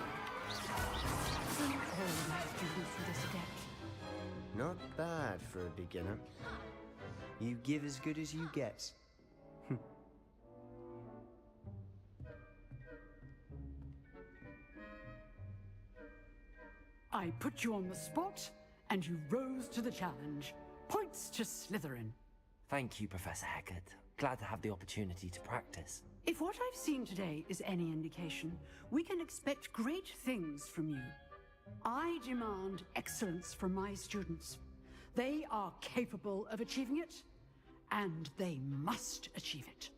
Don't all my students for this deck. Not bad for a beginner. You give as good as you get. I put you on the spot, and you rose to the challenge. Points to Slytherin. Thank you, Professor Hecat. Glad to have the opportunity to practice. If what I've seen today is any indication, we can expect great things from you. I demand excellence from my students. They are capable of achieving it, and they must achieve it.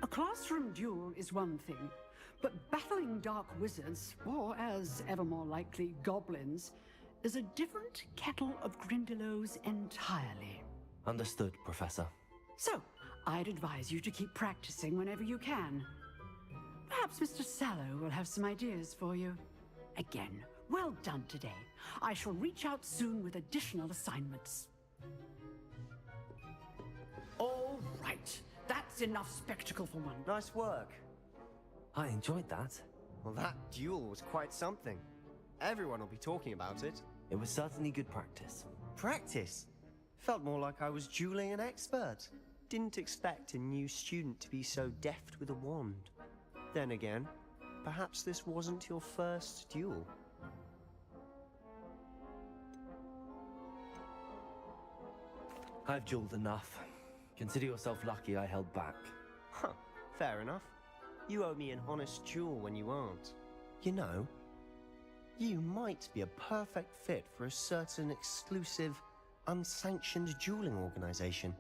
A classroom duel is one thing, but battling dark wizards, or as ever more likely, goblins, is a different kettle of Grindylows entirely. Understood, Professor. So, I'd advise you to keep practicing whenever you can. Perhaps Mr. Sallow will have some ideas for you. Again, well done today. I shall reach out soon with additional assignments. All right, that's enough spectacle for one. Nice work. I enjoyed that. Well, that duel was quite something. Everyone will be talking about it. It was certainly good practice. Practice? Felt more like I was dueling an expert. Didn't expect a new student to be so deft with a wand. Then again, perhaps this wasn't your first duel. I've dueled enough. Consider yourself lucky I held back. Huh, fair enough. You owe me an honest duel when you aren't. You know, you might be a perfect fit for a certain exclusive, unsanctioned dueling organization.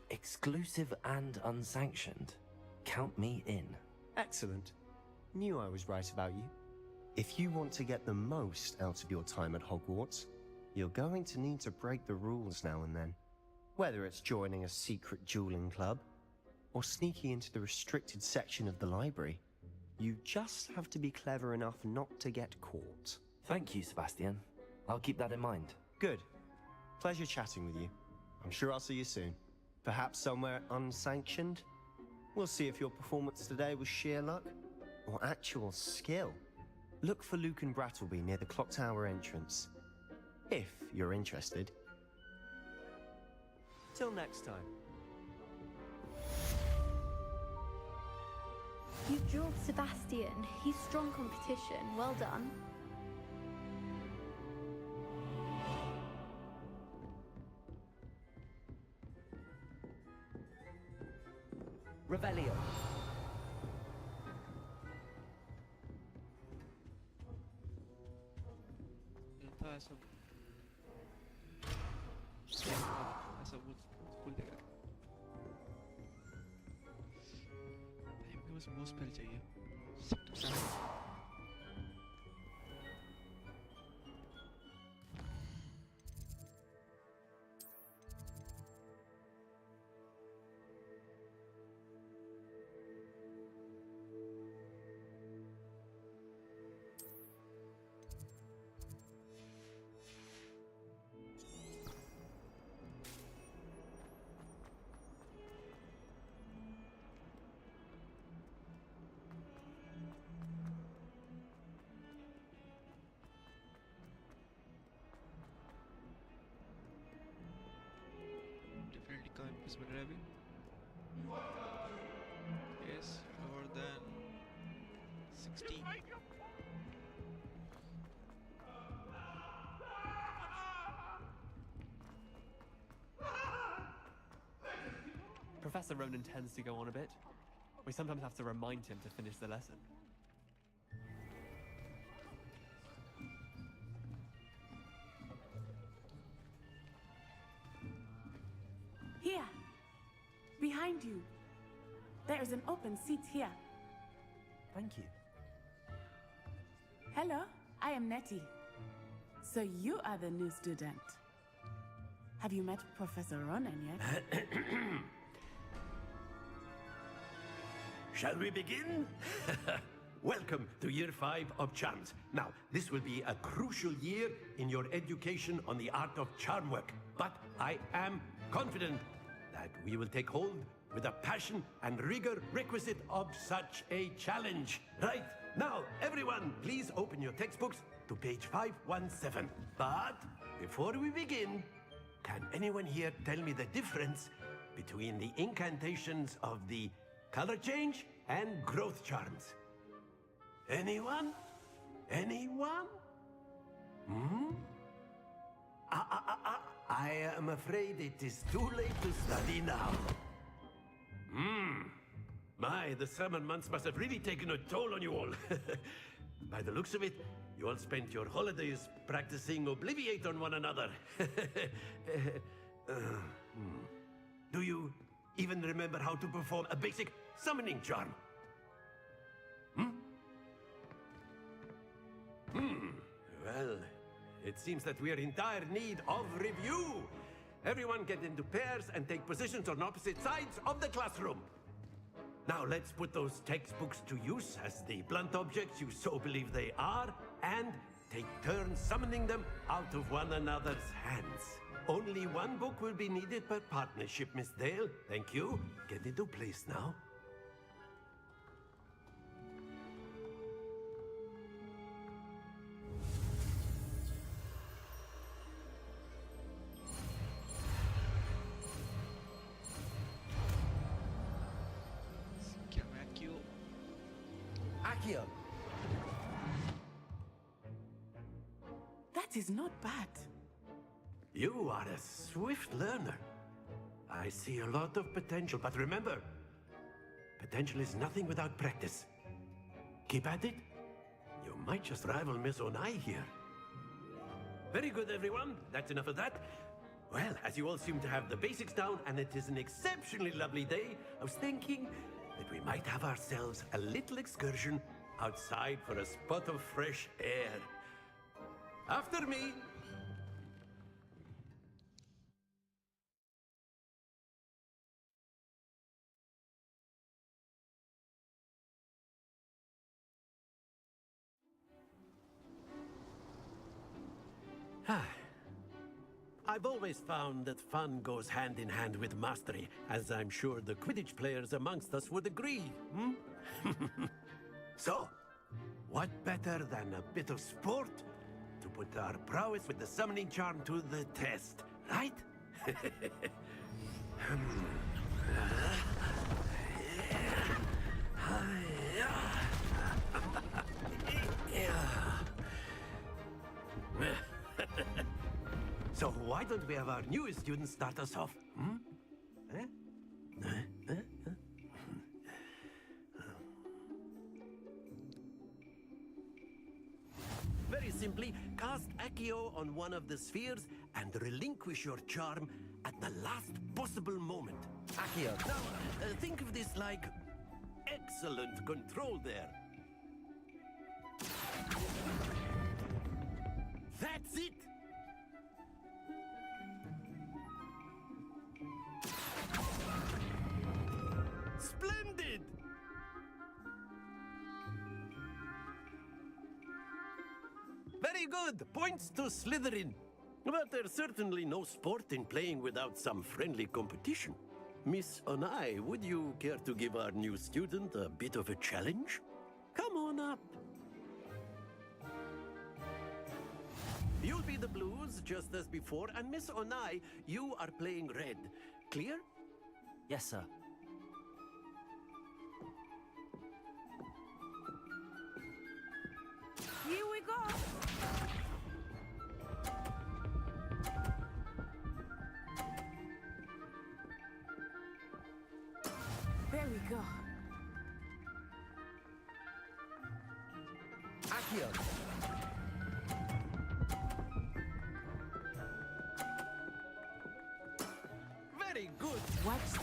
Exclusive and unsanctioned? Count me in. Excellent. Knew I was right about you. If you want to get the most out of your time at Hogwarts, you're going to need to break the rules now and then. Whether it's joining a secret dueling club, or sneaking into the restricted section of the library, you just have to be clever enough not to get caught. Thank you, Sebastian. I'll keep that in mind. Good. Pleasure chatting with you. I'm sure I'll see you soon. Perhaps somewhere unsanctioned? We'll see if your performance today was sheer luck or actual skill. Look for Luke and Brattleby near the clock tower entrance. If you're interested. Till next time. You drove Sebastian. He's strong competition. Well done. Revelio. ऐसा वो भूल देगा भाई मुझे बस Mousepad चाहिए is Marabi. Yes, lower than 16. Professor Ronan tends to go on a bit. We sometimes have to remind him to finish the lesson. Here, behind you. There is an open seat here. Thank you. Hello, I am Nettie. So you are the new student. Have you met Professor Ronan yet? Shall we begin? Welcome to Year 5 of Charms. Now, this will be a crucial year in your education on the art of charm work. But I am confident that we will take hold with the passion and rigor requisite of such a challenge. Right, now, everyone, please open your textbooks to page 517. But before we begin, can anyone here tell me the difference between the incantations of the color change and growth charms? Anyone? Anyone? I am afraid it is too late to study now. My, the summer months must have really taken a toll on you all. By the looks of it, you all spent your holidays practicing Obliviate on one another. Do you even remember how to perform a basic summoning charm? Well, it seems that we are in dire need of review. Everyone get into pairs and take positions on opposite sides of the classroom. Now let's put those textbooks to use as the blunt objects you so believe they are, and take turns summoning them out of one another's hands. Only one book will be needed per partnership, Miss Dale. Thank you. Get into place now. Accio. That is not bad. You are a swift learner. I see a lot of potential, but remember, potential is nothing without practice. Keep at it. You might just rival Miss Onai here. Very good, everyone. That's enough of that. Well, as you all seem to have the basics down, and it is an exceptionally lovely day, I was thinking that we might have ourselves a little excursion outside for a spot of fresh air. After me. I've always found that fun goes hand in hand with mastery, as I'm sure the Quidditch players amongst us would agree, So, What better than a bit of sport to put our prowess with the summoning charm to the test, right? So why don't we have our newest student start us off? Eh? Very simply, cast Accio on one of the spheres and relinquish your charm at the last possible moment. Accio. Now, think of this like excellent control there. That's it! Splendid! Very good! Points to Slytherin. But there's certainly no sport in playing without some friendly competition. Miss Onai, would you care to give our new student a bit of a challenge? Come on up. You'll be the blues, just as before, and Miss Onai, you are playing red. Clear? Yes, sir. Here we go. There we go. Accio. Very good. Watch this.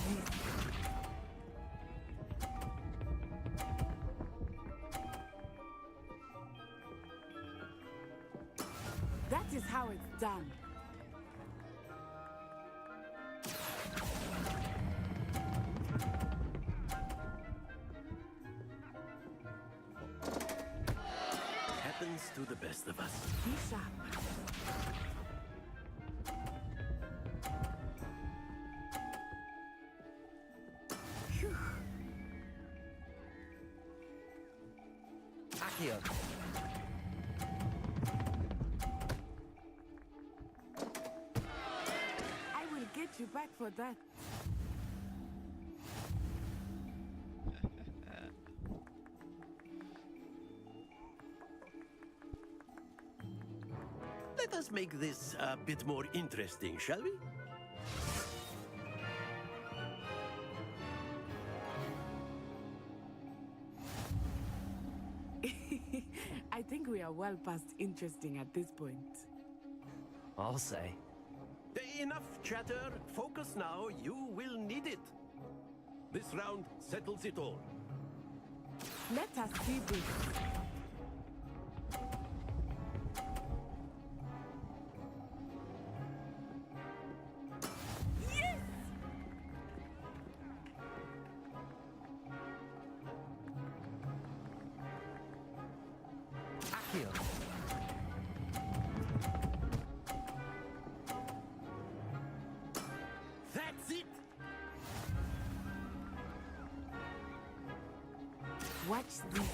That is how it's done. Happens to the best of us. Be sharp. Phew. Accio. I will get you back for that. Let us make this a bit more interesting, shall we? I think we are well past interesting at this point. I'll say. Enough chatter. Focus now. You will need it. This round settles it all. Let us see this. Yes! Accio. That's it. Watch this.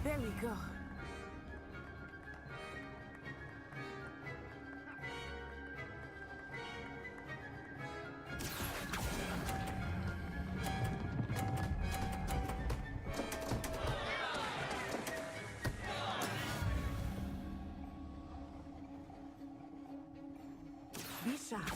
There we go. Be sharp.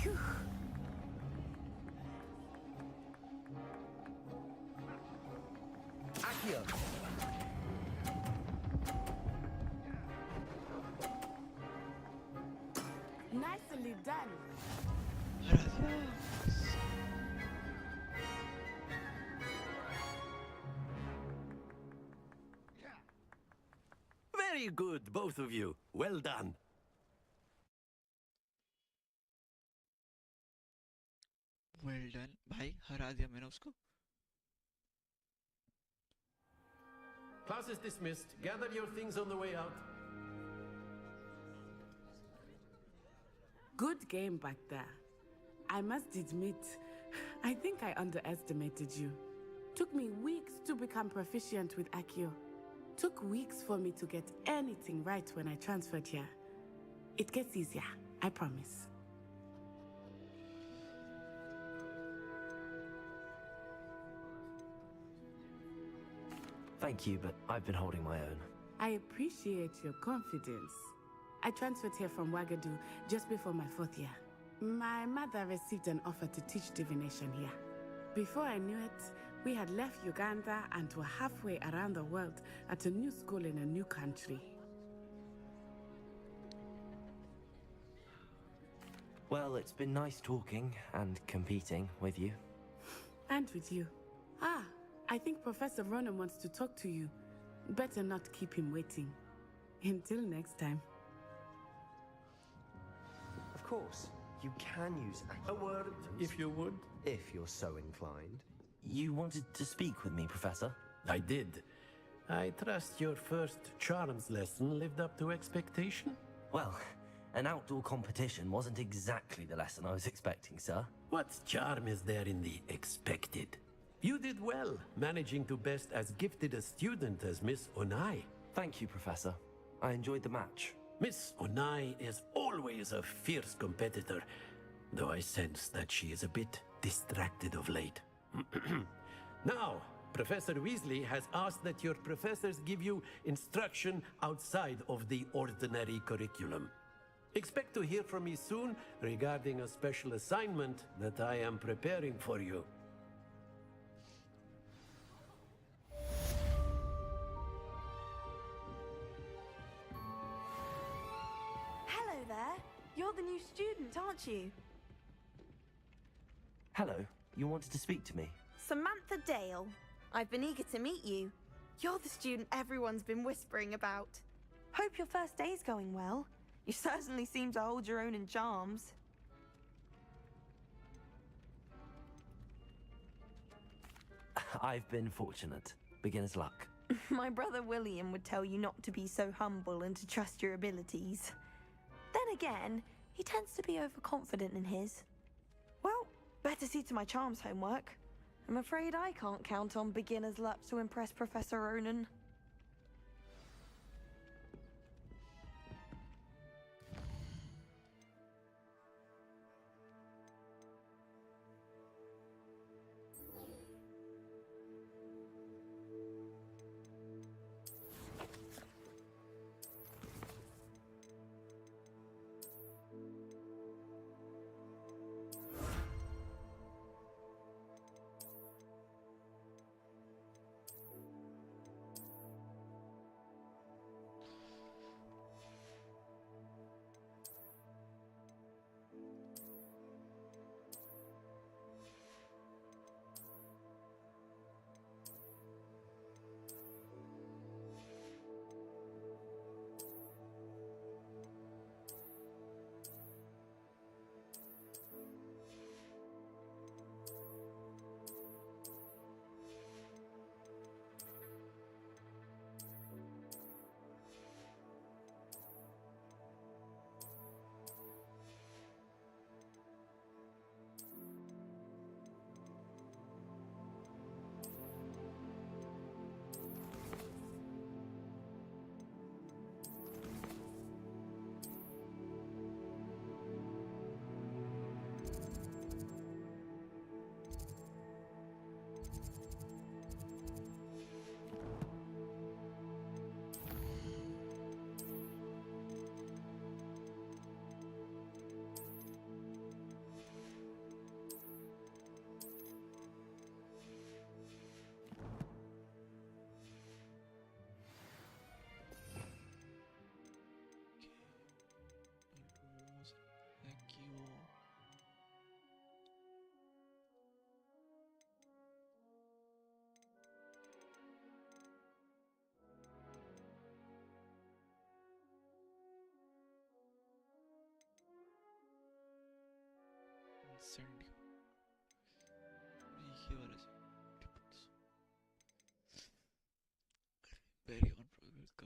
Phew. Accio. Nicely done. Very good, both of you. Well done. Well done. भाई हरा दिया मैंने उसको. Class is dismissed. Gather your things on the way out. Good game back there. I must admit, I think I underestimated you. Took me weeks to become proficient with Accio. Took weeks for me to get anything right when I transferred here. It gets easier, I promise. Thank you, but I've been holding my own. I appreciate your confidence. I transferred here from Wagadu just before my 4th year. My mother received an offer to teach divination here. Before I knew it, we had left Uganda and were halfway around the world at a new school in a new country. Well, it's been nice talking and competing with you. And with you. Ah, I think Professor Ronan wants to talk to you. Better not keep him waiting. Until next time. Of course, you can use a word, if you would. If you're so inclined. You wanted to speak with me, Professor? I did. I trust your first charms lesson lived up to expectation? Well, an outdoor competition wasn't exactly the lesson I was expecting, sir. What charm is there in the expected? You did well, managing to best as gifted a student as Miss Onai. Thank you, Professor. I enjoyed the match. Miss Onai is always a fierce competitor, though I sense that she is a bit distracted of late. Now, Professor Weasley has asked that your professors give you instruction outside of the ordinary curriculum. Expect to hear from me soon regarding a special assignment that I am preparing for you. Hello there. You're the new student, aren't you? Hello, you wanted to speak to me? Samantha Dale. I've been eager to meet you. You're the student everyone's been whispering about. Hope your first day's going well. You certainly seem to hold your own in charms. I've been fortunate. Beginner's luck. My brother William would tell you not to be so humble and to trust your abilities. Then again, he tends to be overconfident in his. Well, better see to my charms homework. I'm afraid I can't count on beginner's luck to impress Professor Ronan.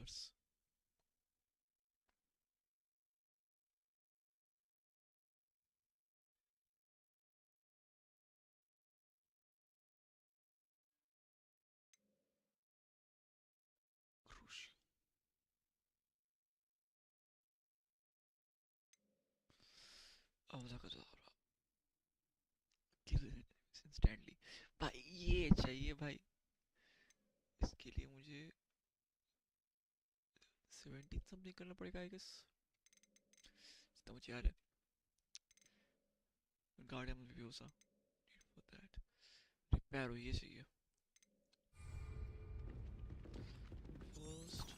universe. Crucial. Instantly भाई ये चाहिए भाई. इसके लिए मुझे 17 something करना पड़ेगा I guess. तो मुझे याद है गार्डियन में भी हो सा फॉर दैट रिपेयर हो ये चाहिए फर्स्ट.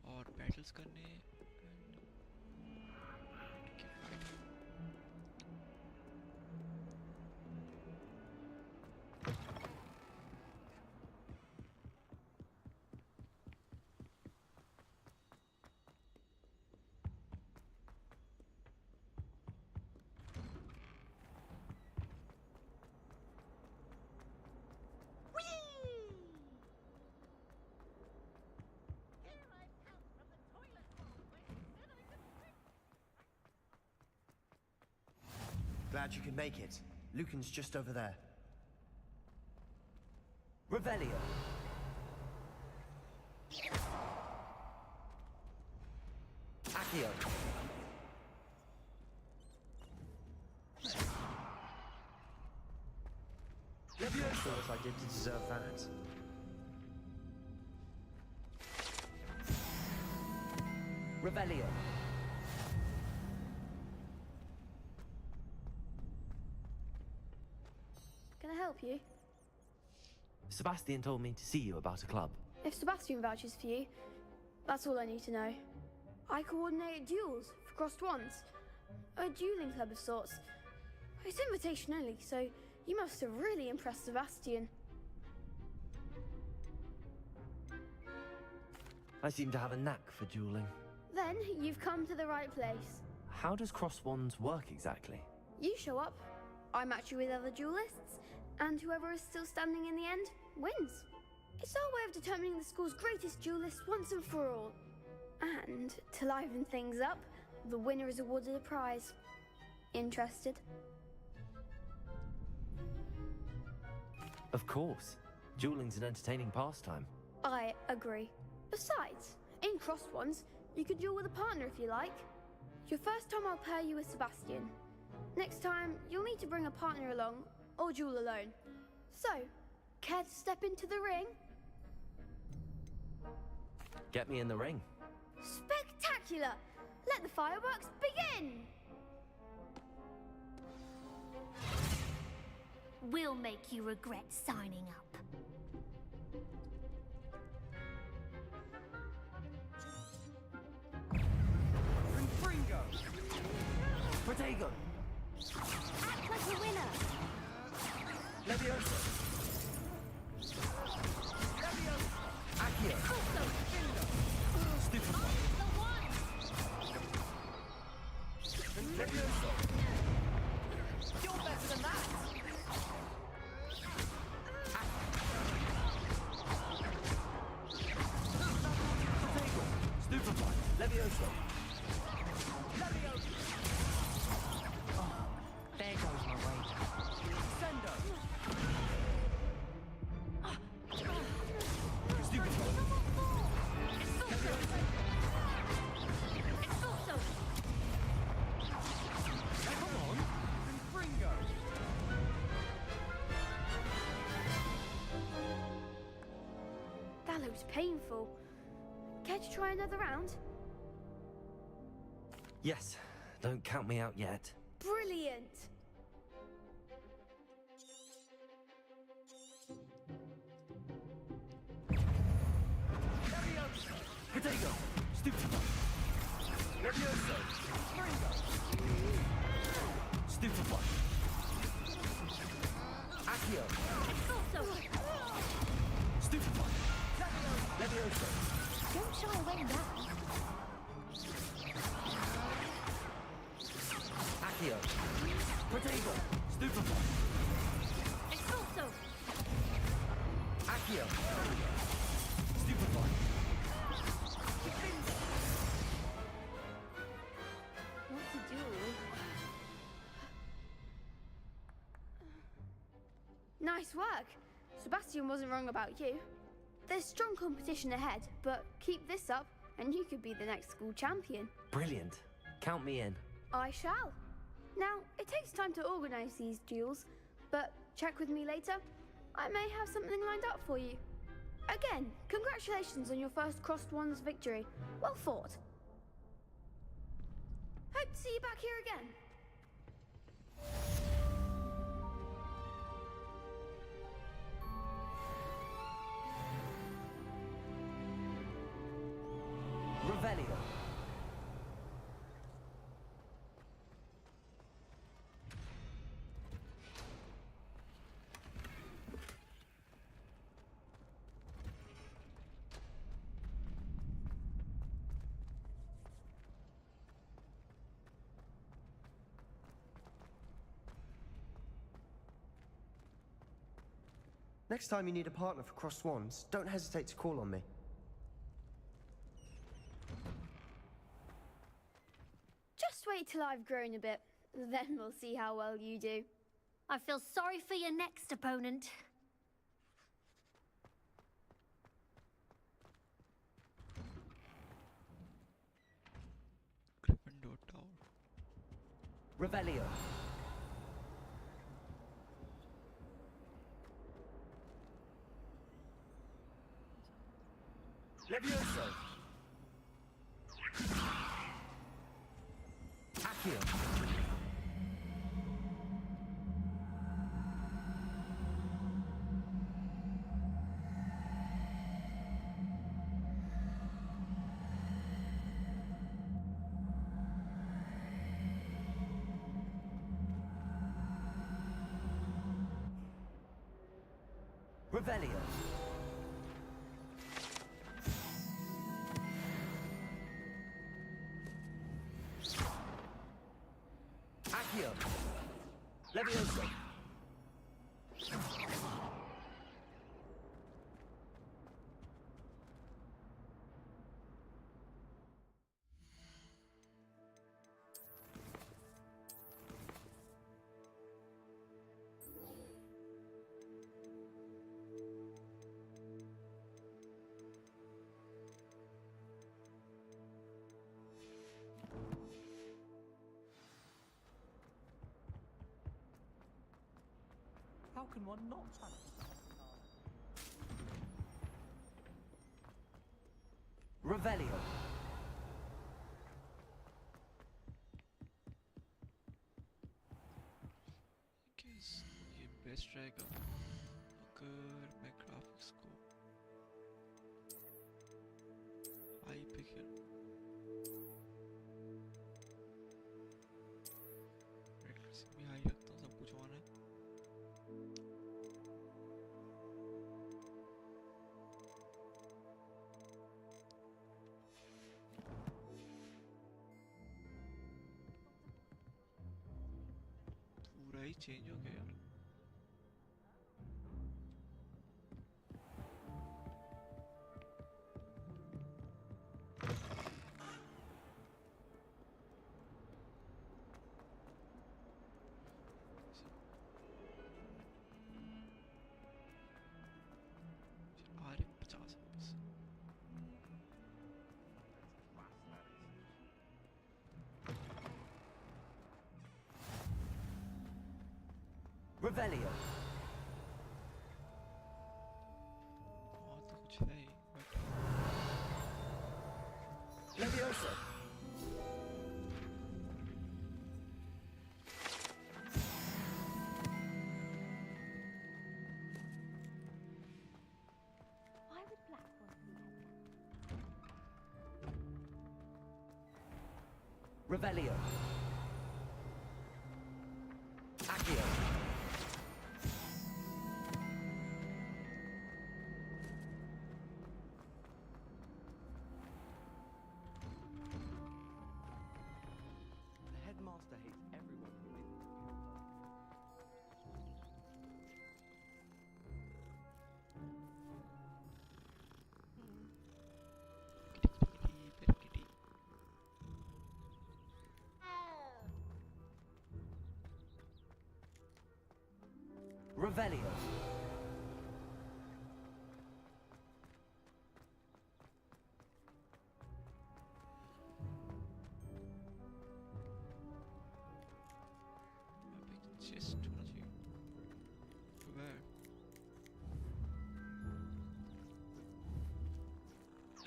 और बैटल्स करने Glad you could make it. Lucan's just over there. Revelio. Accio. Levioso. What I did to deserve that. Revelio. Can I help you? Sebastian told me to see you about a club. If Sebastian vouches for you, that's all I need to know. I coordinate duels for crossed ones. A dueling club of sorts. It's invitation only, so you must have really impressed Sebastian. I seem to have a knack for dueling. Then you've come to the right place. How does cross wands work exactly? You show up, I match you with other duelists, and whoever is still standing in the end wins. It's our way of determining the school's greatest duelist once and for all. And to liven things up, the winner is awarded a prize. Interested? Of course. Dueling's an entertaining pastime. I agree. Besides, in crossed ones, you could duel with a partner if you like. Your first time I'll pair you with Sebastian. Next time, you'll need to bring a partner along, or duel alone. So, care to step into the ring? Get me in the ring. Spectacular! Let the fireworks begin! We'll make you regret signing up. Fringo! Protego! Act like a winner! Levioso! Levioso! Accio! Stupefy! Levioso! You're better than that! Protego! Stupefy! Levioso! Levioso! There goes my wager. Sendo! Come on! Fringo! That looks painful. Care to try another round? Yes, don't count me out yet. Brilliant! Protego! Stupefy! Levioso! Fringo! Stupefy! Accio! Stupefy! Levioso! Don't shy away now. Accio! Protego! Stupefy! Expulso! Accio! Stupefy! What's a duel? Nice work! Sebastian wasn't wrong about you. There's strong competition ahead, but keep this up and you could be the next school champion. Brilliant. Count me in. I shall. Now, it takes time to organize these duels, but check with me later. I may have something lined up for you. Again, congratulations on your first Crossed Wands victory. Well fought. Hope to see you back here again. Revelio. Next time you need a partner for Crossed Wands, don't hesitate to call on me. Just wait till I've grown a bit, then we'll see how well you do. I feel sorry for your next opponent. Gryffindor Tower. Revelio. Levioso! Accio! Revelio. Accio. Levioso. How can one not have Revelio. Guess ये best रहेगा अगर मैं graphics को high पे खेलूं accuracy भी high रखता हूँ सब कुछ ऑन है पूरा ही चेंज हो गया यार Revelio. तो कुछ है ही but Levioso. Why would Black want to be Revelio. Accio. The headmaster hates everyone who isn't. Revelio. Chest होना चाहिए Where?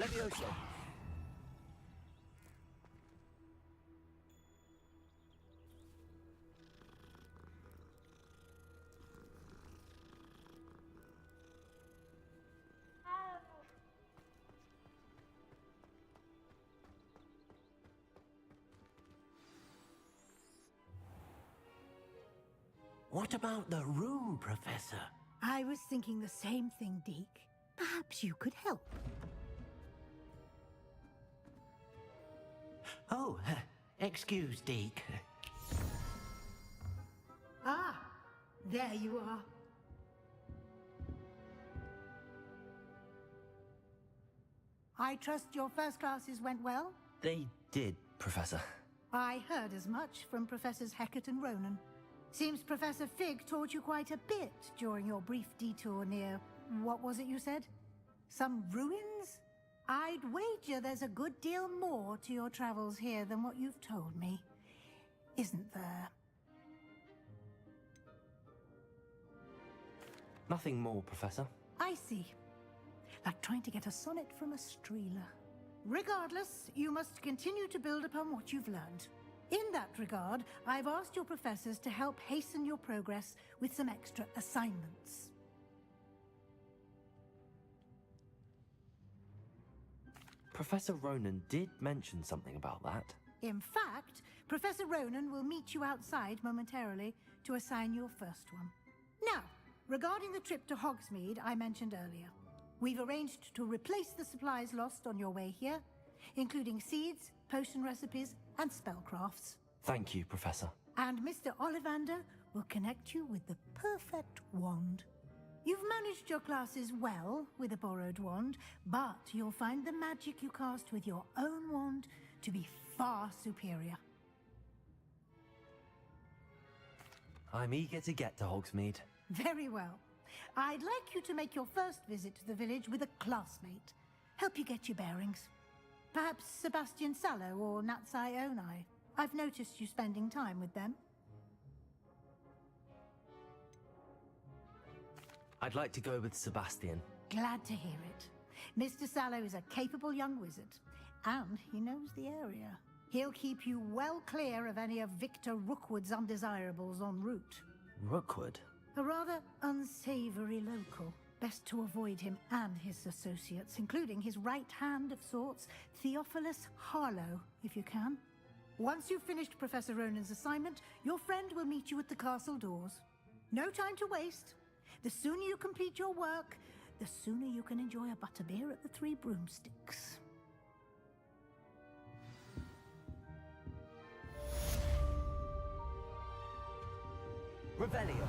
Levioso. What about the room, Professor? I was thinking the same thing, Deke. Perhaps you could help. Oh, excuse, Deke. Ah, there you are. I trust your first classes went well? They did, Professor. I heard as much from Professors Hecat and Ronan. Seems Professor Fig taught you quite a bit during your brief detour near... what was it you said? Some ruins? I'd wager there's a good deal more to your travels here than what you've told me. Isn't there? Nothing more, Professor. I see. Like trying to get a sonnet from a streeler. Regardless, you must continue to build upon what you've learned. In that regard, I've asked your professors to help hasten your progress with some extra assignments. Professor Ronan did mention something about that. In fact, Professor Ronan will meet you outside momentarily to assign your first one. Now, regarding the trip to Hogsmeade I mentioned earlier, we've arranged to replace the supplies lost on your way here, including seeds, potion recipes, and spellcrafts. Thank you, Professor. And Mr. Ollivander will connect you with the perfect wand. You've managed your classes well with a borrowed wand, but you'll find the magic you cast with your own wand to be far superior. I'm eager to get to Hogsmeade. Very well. I'd like you to make your first visit to the village with a classmate. Help you get your bearings. Perhaps Sebastian Sallow or Natsai Onai. I've noticed you spending time with them. I'd like to go with Sebastian. Glad to hear it. Mr. Sallow is a capable young wizard, and he knows the area. He'll keep you well clear of any of Victor Rookwood's undesirables en route. Rookwood? A rather unsavory local. Best to avoid him and his associates, including his right hand of sorts, Theophilus Harlow, if you can. Once you've finished Professor Ronan's assignment, your friend will meet you at the castle doors. No time to waste. The sooner you complete your work, the sooner you can enjoy a butterbeer at the Three Broomsticks. Revelio.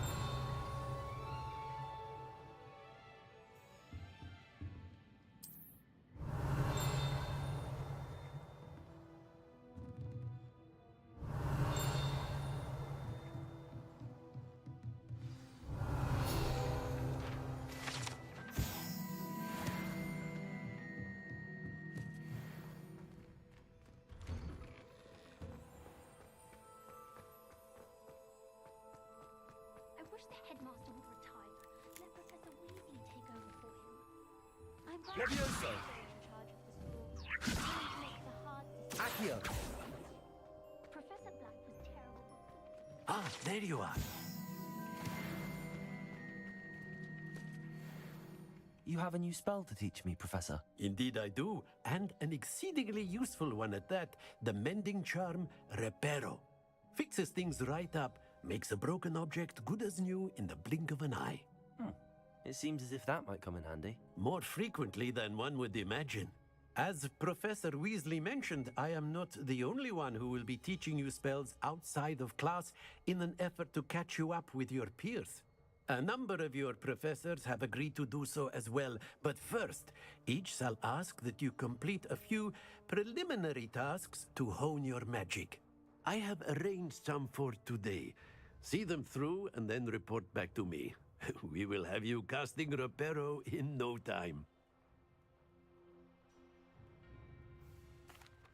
I wish the headmaster would retire. Let Professor Weasley take over for him. I'm glad Levioso. in charge of the school. He's going to make the hard decision. Accio. Professor Black was terrible before. Ah, there you are. You have a new spell to teach me, Professor. Indeed I do, and an exceedingly useful one at that. The mending charm, Reparo. Fixes things right up, makes a broken object good as new in the blink of an eye. It seems as if that might come in handy. More frequently than one would imagine. As Professor Weasley mentioned, I am not the only one who will be teaching you spells outside of class in an effort to catch you up with your peers. A number of your professors have agreed to do so as well, but first, each shall ask that you complete a few preliminary tasks to hone your magic. I have arranged some for today. See them through and then report back to me. We will have you casting Reparo in no time.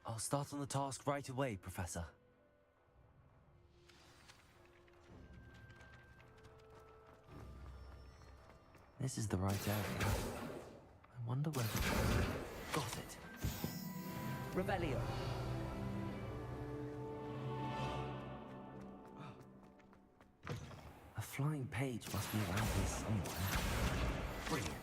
I'll start on the task right away, Professor. This is the right area. I wonder whether... Got it. Revelio. A flying page must be around here somewhere. Brilliant.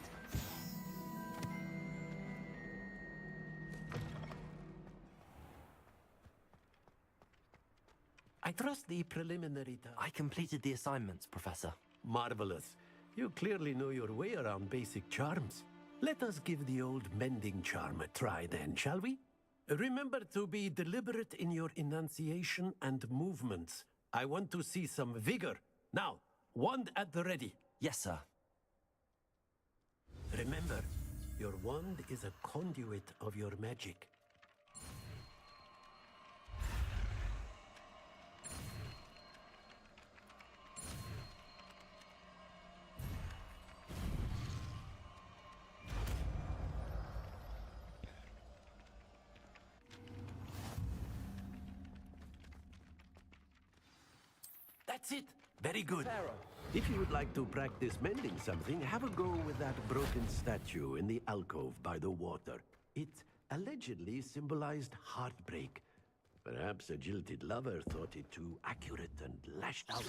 I trust the preliminary I completed the assignments, Professor. Marvelous. You clearly know your way around basic charms. Let us give the old mending charm a try then, shall we? Remember to be deliberate in your enunciation and movements. I want to see some vigor. Now, wand at the ready. Yes, sir. Remember, your wand is a conduit of your magic. That's it. Very good. If you would like to practice mending something, have a go with that broken statue in the alcove by the water. It allegedly symbolized heartbreak. Perhaps a jilted lover thought it too accurate and lashed out.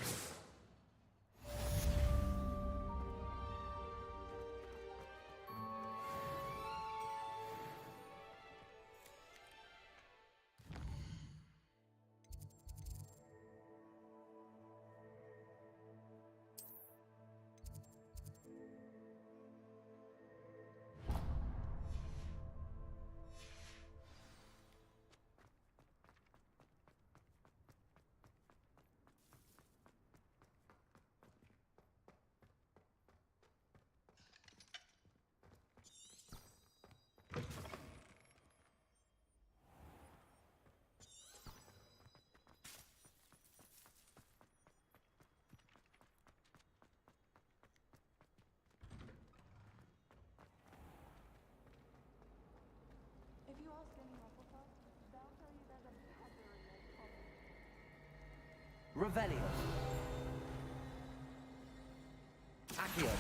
If you ask any Hufflepuff, they'll tell you there's a beggar in their college. Revelio. Accio.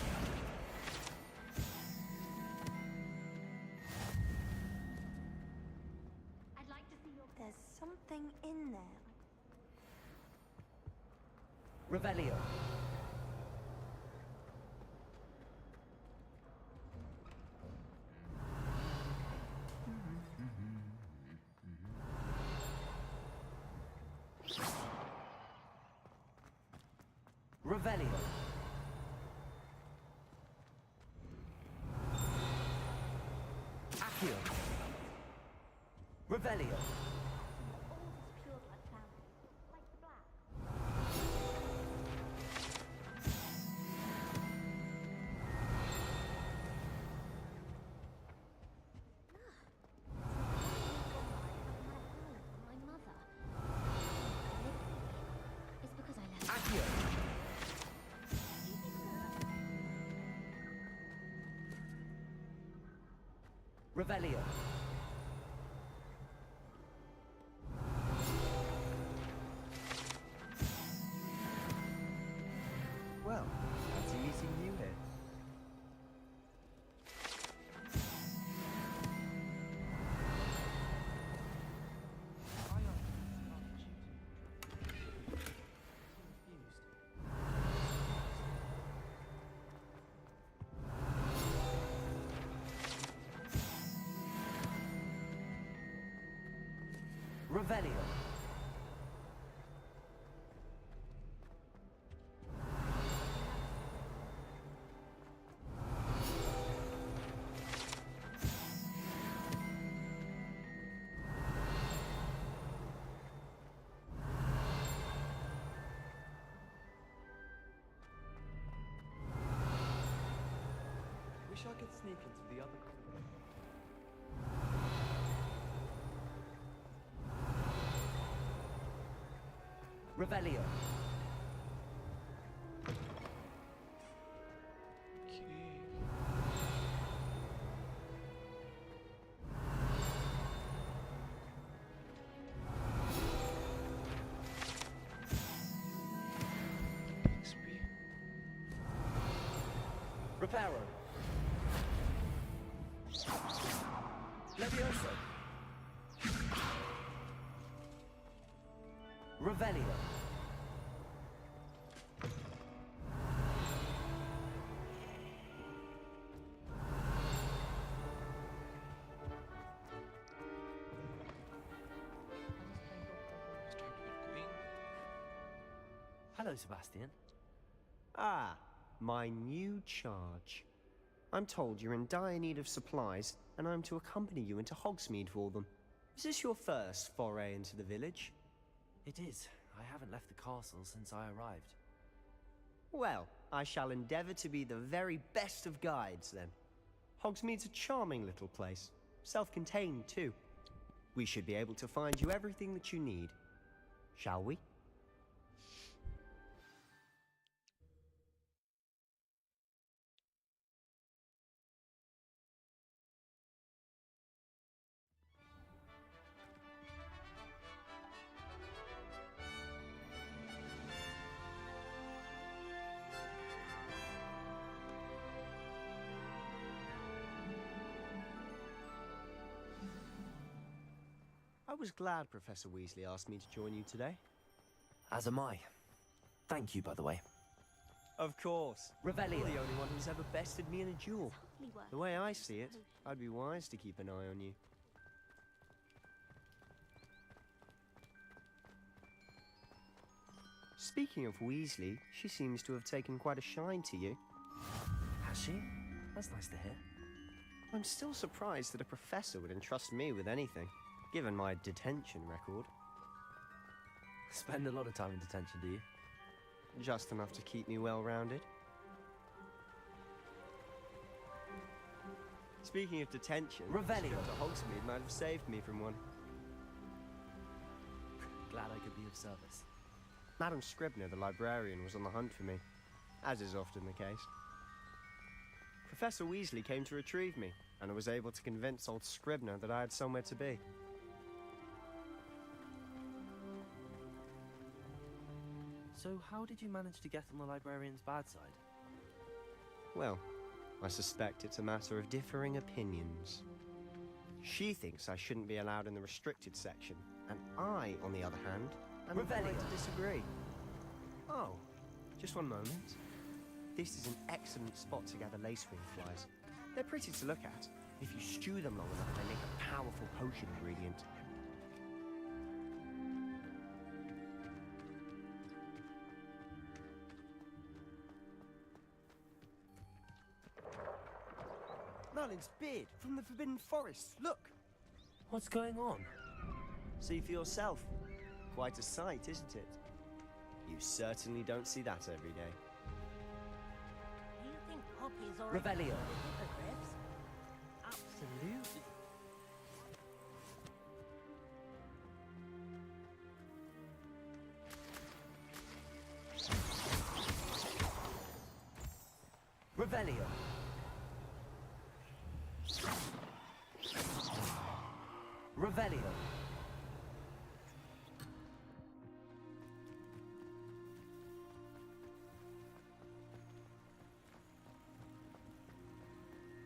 I'd like to see your... There's something in there. Revelio. Revelio. Accio. Revelio. Oldest pure blood family, like the black. My mother. It's because I left. Accio. Revelio. Well, fancy meeting you here. Revelio. Wish I could sneak into the other corner. Revelio. Preparo. Levioso. Revelio. Hello, Sebastian. Ah, my new charge. I'm told you're in dire need of supplies, and I'm to accompany you into Hogsmeade for them. Is this your first foray into the village? It is. I haven't left the castle since I arrived. Well, I shall endeavor to be the very best of guides, then. Hogsmeade's a charming little place. Self-contained, too. We should be able to find you everything that you need. Shall we? I was glad Professor Weasley asked me to join you today. As am I. Thank you, by the way. Of course. Revelio. You're the only one who's ever bested me in a duel. The way I see it, I'd be wise to keep an eye on you. Speaking of Weasley, she seems to have taken quite a shine to you. Has she? That's nice to hear. I'm still surprised that a professor would entrust me with anything, given my detention record. Spend a lot of time in detention, do you? Just enough to keep me well-rounded. Speaking of detention, Revelio. Dr. Hogsmeade might have saved me from one. Glad I could be of service. Madam Scribner, the librarian, was on the hunt for me, as is often the case. Professor Weasley came to retrieve me, and I was able to convince old Scribner that I had somewhere to be. So how did you manage to get on the librarian's bad side? Well, I suspect it's a matter of differing opinions. She thinks I shouldn't be allowed in the restricted section, and I, on the other hand, am inclined to disagree. Oh, just one moment. This is an excellent spot to gather lacewing flies. They're pretty to look at. If you stew them long enough, they make a powerful potion ingredient. Merlin's beard from the Forbidden Forest. Look! What's going on? See for yourself. Quite a sight, isn't it? You certainly don't see that every day. Do you think Poppy's or Revelio. hippogriffs? Absolutely. Revelio. Revelio.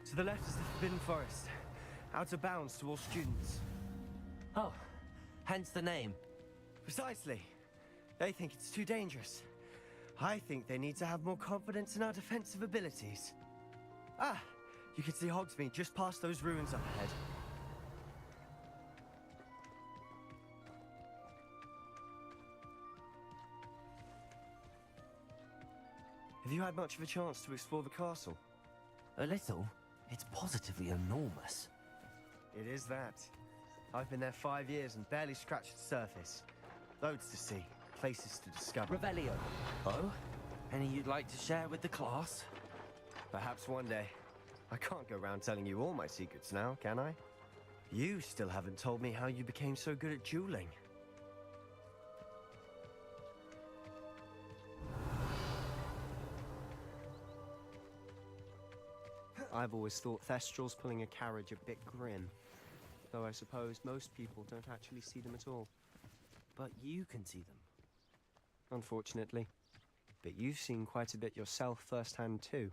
To the left is the Forbidden Forest. Out of bounds to all students. Oh, hence the name. Precisely. They think it's too dangerous. I think they need to have more confidence in our defensive abilities. Ah, you can see Hogsmeade just past those ruins up ahead. Have you had much of a chance to explore the castle? A little. It's positively enormous. It is that. I've been there 5 years and barely scratched the surface. Loads to see, places to discover. Revelio. Oh? Any you'd like to share with the class? Perhaps one day. I can't go around telling you all my secrets now, can I? You still haven't told me how you became so good at dueling. I've always thought Thestrals pulling a carriage a bit grim. Though I suppose most people don't actually see them at all. But you can see them. Unfortunately. But you've seen quite a bit yourself firsthand too.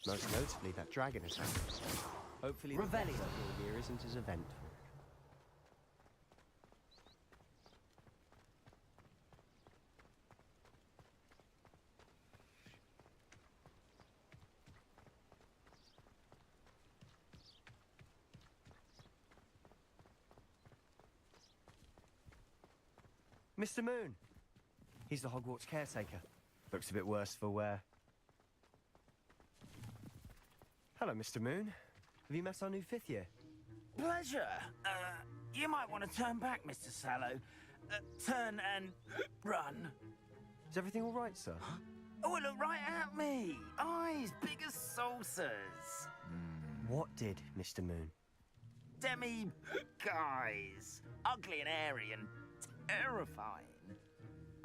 Most notably that dragon attack. Hopefully the Revelio. rest of the year isn't as eventful. Mr. Moon. He's the Hogwarts caretaker. Looks a bit worse for wear. Hello, Mr. Moon. Have you met our new fifth year? Pleasure. You might want to turn back, Mr. Sallow. Turn and run. Is everything all right, sir? Oh, look right at me. Eyes big as saucers. What did, Mr. Moon? Demi guys. Ugly and airy and terrifying.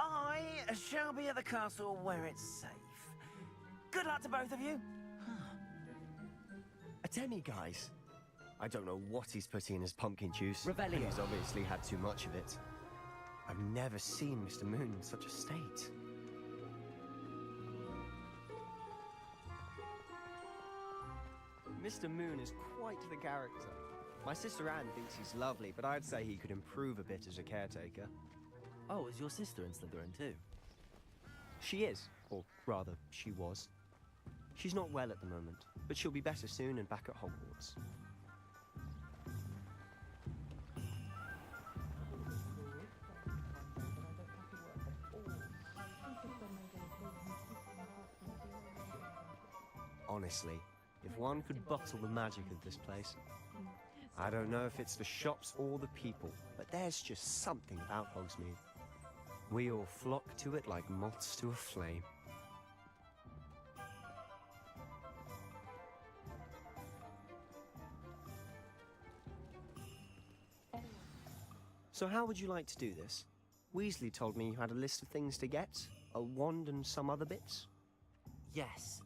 I shall be at the castle where it's safe. Good luck to both of you. A demi-guise? I don't know what he's putting in his pumpkin juice. Revelio. He's obviously had too much of it. I've never seen Mr. Moon in such a state. Mr. Moon is quite the character. My sister Anne thinks he's lovely, but I'd say he could improve a bit as a caretaker. Oh, is your sister in Slytherin too? She is, or rather, she was. She's not well at the moment, but she'll be better soon and back at Hogwarts. Honestly, if one could bottle the magic of this place. I don't know if it's the shops or the people, but there's just something about Hogsmeade. We all flock to it like moths to a flame. So how would you like to do this? Weasley told me you had a list of things to get, a wand and some other bits. Yes.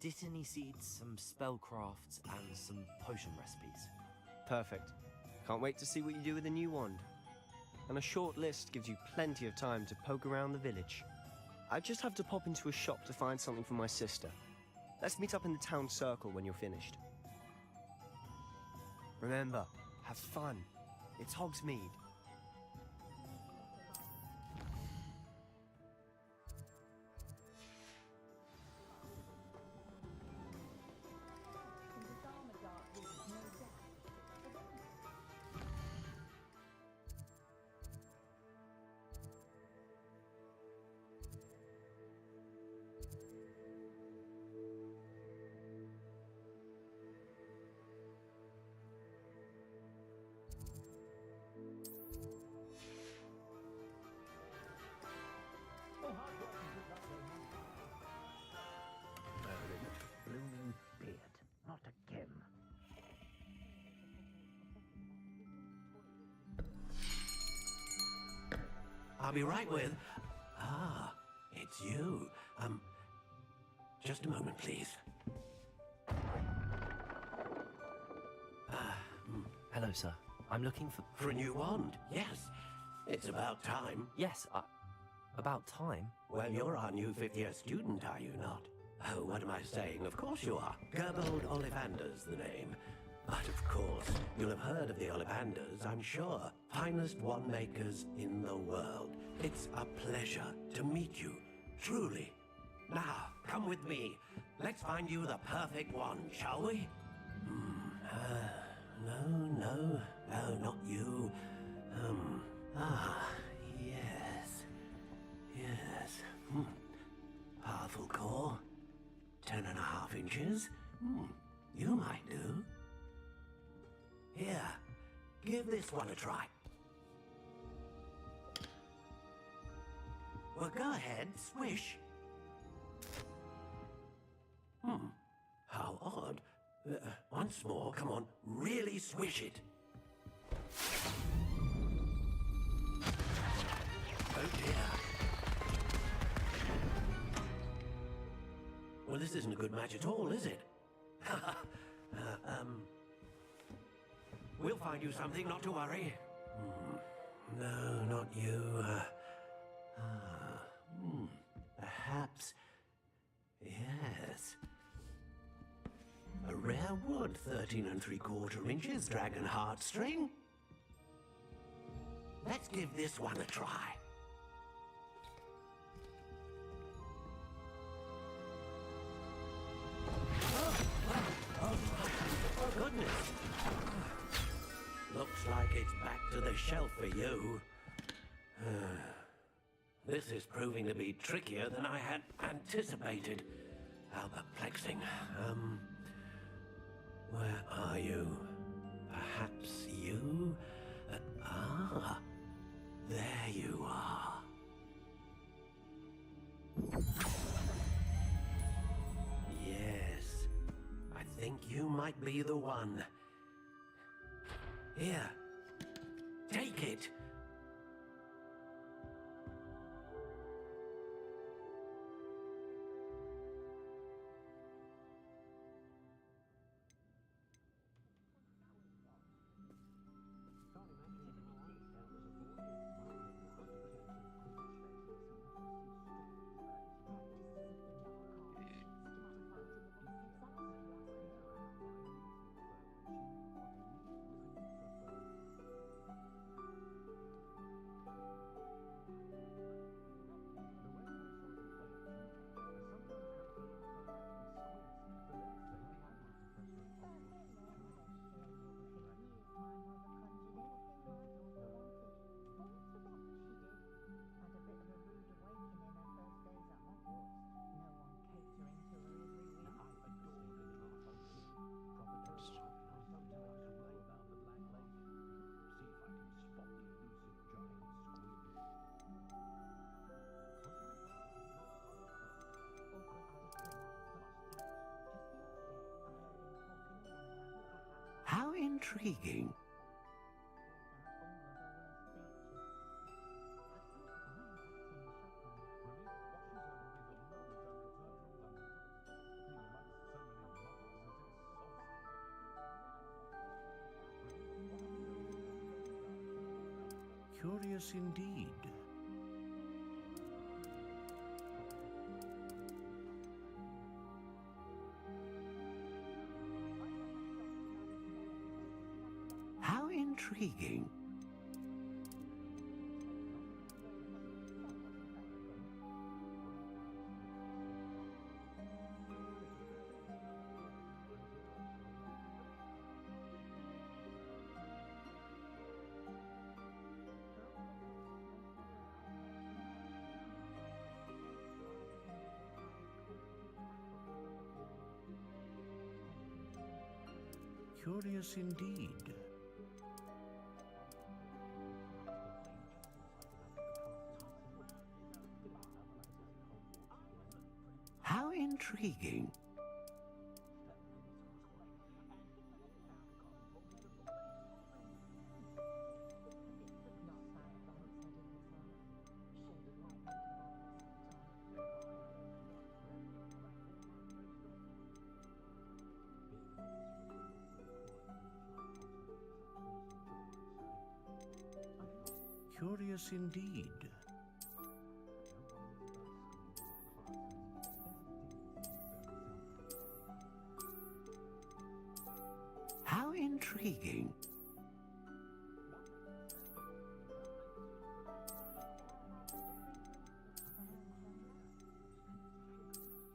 Dittany seeds, some spellcrafts, and some potion recipes. Perfect. Can't wait to see what you do with the new wand. And a short list gives you plenty of time to poke around the village. I just have to pop into a shop to find something for my sister. Let's meet up in the town circle when you're finished. Remember, have fun. It's Hogsmeade. Blooming beard. Not again. I'll be right with... Ah, it's you. Just a moment, please. Hello, sir. I'm looking for... For a new wand, yes. It's about time. Yes, about time? Well, you're our new fifth-year student, are you not? Oh, what am I saying? Of course you are. Gerbold Ollivander's the name. But of course, you'll have heard of the Ollivanders, I'm sure. Finest wand makers in the world. It's a pleasure to meet you, truly. Now, come with me. Let's find you the perfect wand, shall we? No, not you. Yes. Powerful core. 10.5 inches. You might do. Here, give this one a try. Well, go ahead, swish. How odd. Once more, come on, really swish it. Oh dear. Well, this isn't a good match at all, is it? We'll find you something, not to worry. No, not you. Perhaps... Yes. A rare wood, 13 3/4 inches, dragon heartstring. Let's give this one a try. Oh, goodness. Looks like it's back to the shelf for you. This is proving to be trickier than I had anticipated. How perplexing. Where are you? Perhaps you? There you are. Yes, I think you might be the one. Here, take it. How intriguing. Curious indeed. How intriguing. Curious indeed. How intriguing. Curious indeed. How intriguing.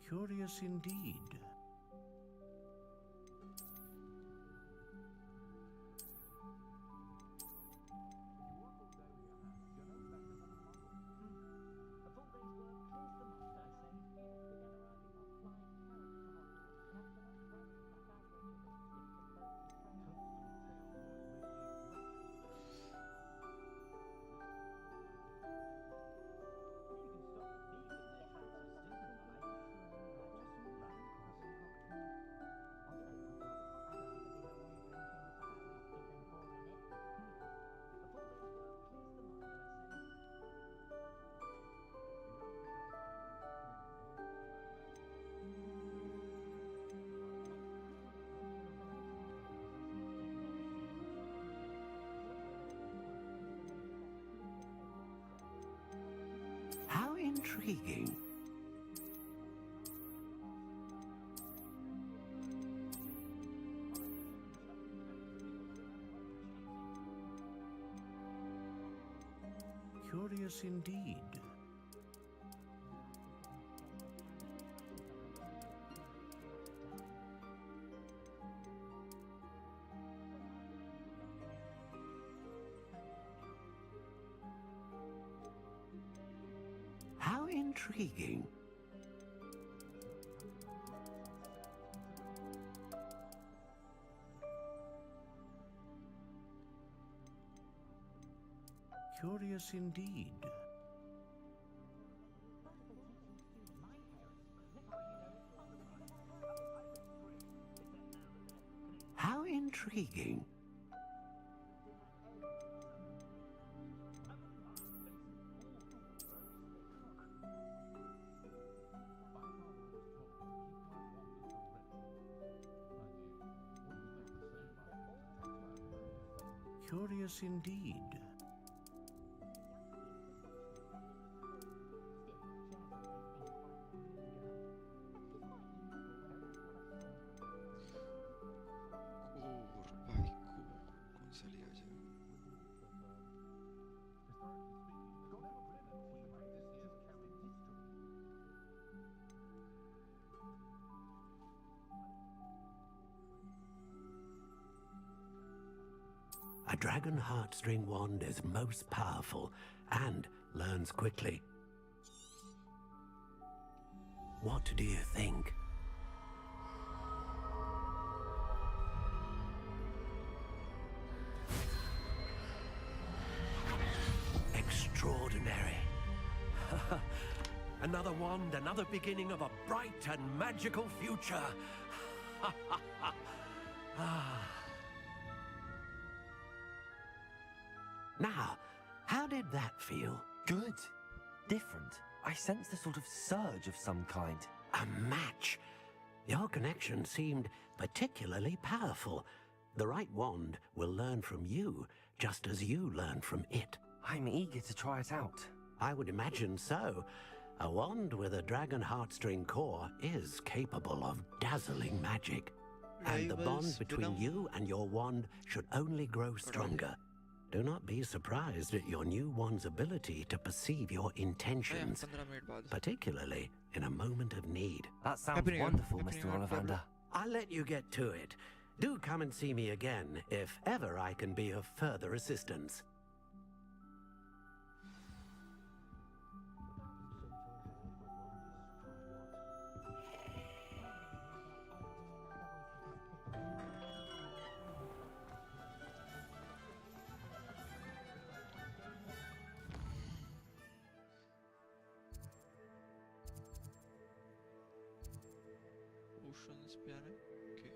Curious indeed. How intriguing. Curious indeed. How intriguing. Curious indeed. How intriguing. Curious indeed. A dragon heartstring wand is most powerful and learns quickly. What do you think? Extraordinary. Another wand, another beginning of a bright and magical future. Now, how did that feel? Good. Different. I sensed a sort of surge of some kind. A match. Your connection seemed particularly powerful. The right wand will learn from you, just as you learn from it. I'm eager to try it out. I would imagine so. A wand with a dragon heartstring core is capable of dazzling magic. And the bond between you and your wand should only grow stronger. Do not be surprised at your new wand's ability to perceive your intentions, particularly in a moment of need. That sounds wonderful, Mr. Ollivander. I'll let you get to it. Do come and see me again if ever I can be of further assistance. Potions पे आ रहा है, okay.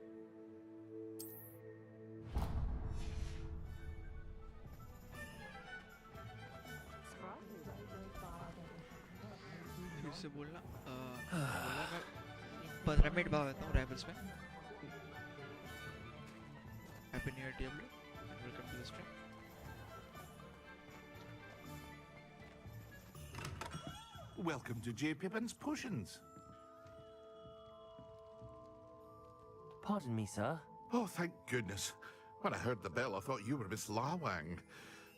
फिर से बोलना बोला मैं 15 minute बाद आता हूँ राइवल्स में. Happy New Year, Diablo, and welcome to the stream. Welcome to J. Pippin's Potions. Pardon me, sir. Oh, thank goodness. When I heard the bell, I thought you were Miss Lawang.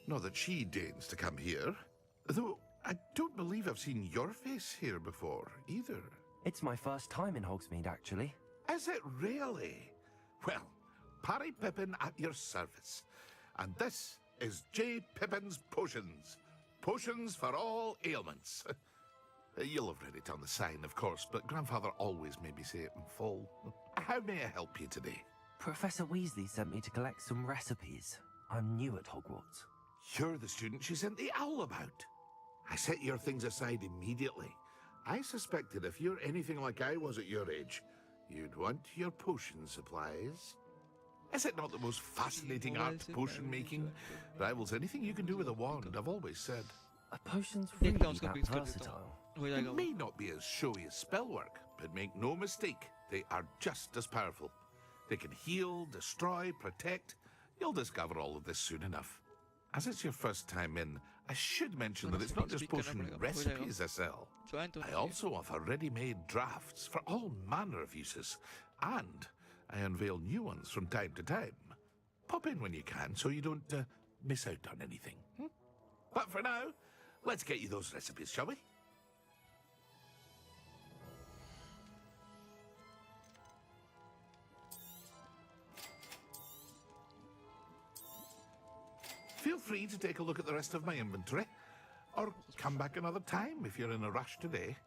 Not that she deigns to come here. Though, I don't believe I've seen your face here before, either. It's my first time in Hogsmeade, actually. Is it really? Well, Parry Pippin at your service. And this is J. Pippin's Potions. Potions for all ailments. You'll have read it on the sign, of course, but Grandfather always made me say it in full. How may I help you today? Professor Weasley sent me to collect some recipes. I'm new at Hogwarts. You're the student she sent the owl about. I set your things aside immediately. I suspected if you're anything like I was at your age, you'd want your potion supplies. Is it not the most fascinating art, potion making? Rivals anything you can do with a wand, I've always said. A potion's really that versatile. It may not be as showy as spellwork, but make no mistake, they are just as powerful. They can heal, destroy, protect. You'll discover all of this soon enough. As it's your first time in, I should mention that it's not just potion recipes I sell. I also offer ready-made drafts for all manner of uses, and I unveil new ones from time to time. Pop in when you can so you don't miss out on anything. But for now, Let's get you those recipes, shall we? Feel free to take a look at the rest of my inventory, or come back another time if you're in a rush today.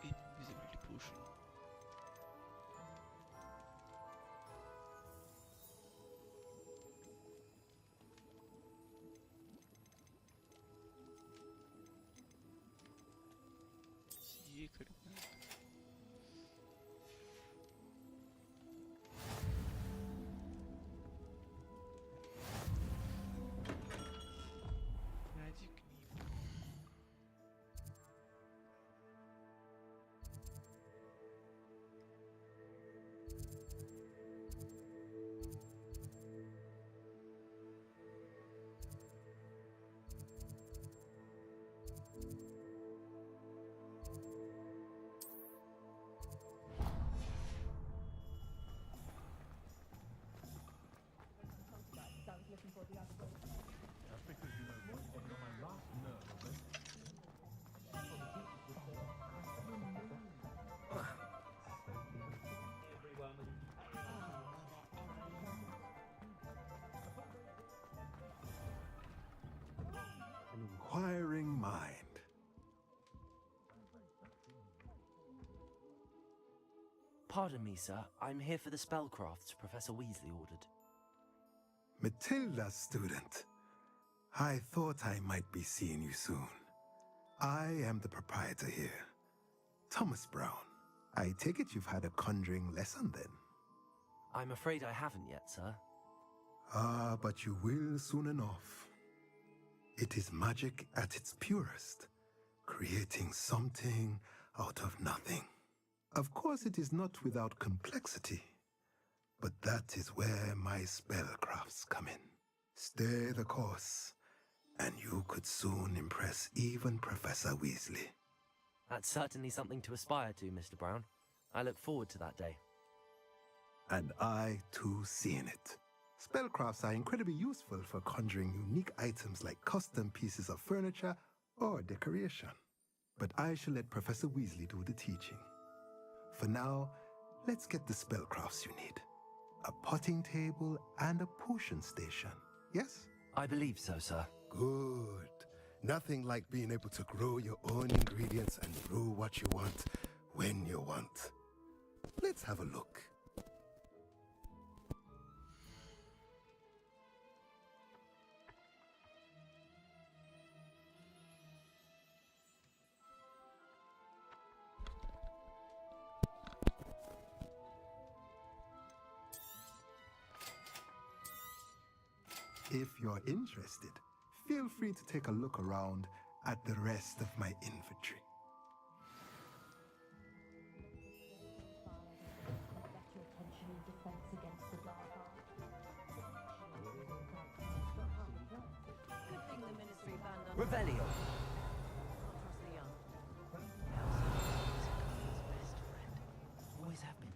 Invisibility potion. ये करना है। Magic needle. An inquiring mind. Pardon me, sir. I'm here for the spellcrafts Professor Weasley ordered. Matilda, student. I thought I might be seeing you soon. I am the proprietor here, Thomas Brown. I take it you've had a conjuring lesson then? I'm afraid I haven't yet, sir. Ah, but you will soon enough. It is magic at its purest, creating something out of nothing. Of course, it is not without complexity, but that is where my spellcrafts come in. Stay the course, and you could soon impress even Professor Weasley. That's certainly something to aspire to, Mr. Brown. I look forward to that day. And I, too, seeing it. Spellcrafts are incredibly useful for conjuring unique items like custom pieces of furniture or decoration. But I shall let Professor Weasley do the teaching. For now, let's get the spellcrafts you need. A potting table and a potion station, yes? I believe so, sir. Good. Nothing like being able to grow your own ingredients and brew what you want when you want. Let's have a look. If you're interested, feel free to take a look around at the rest of my inventory. Revelio. Always have been.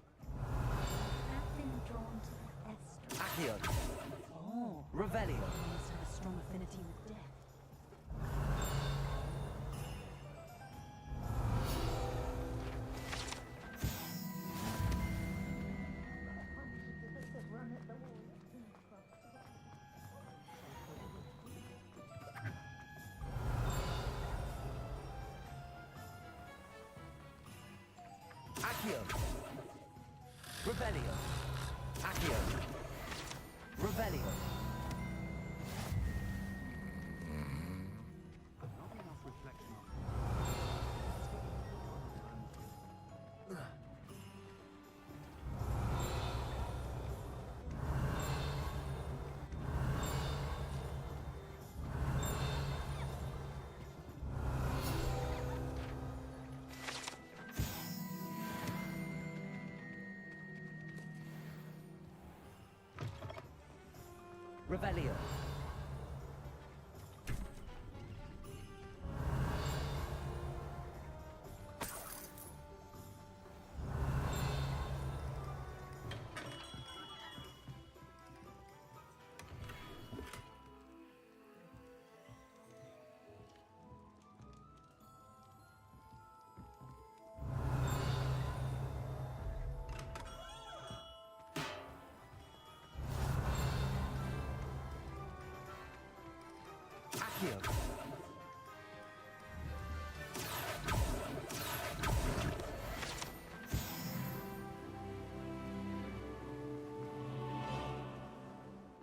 I've been drawn to the best. Accio. Oh. Revelio. You must have a strong affinity with death. Accio. Revelio. Accio. Revelio. Revelio. Accio.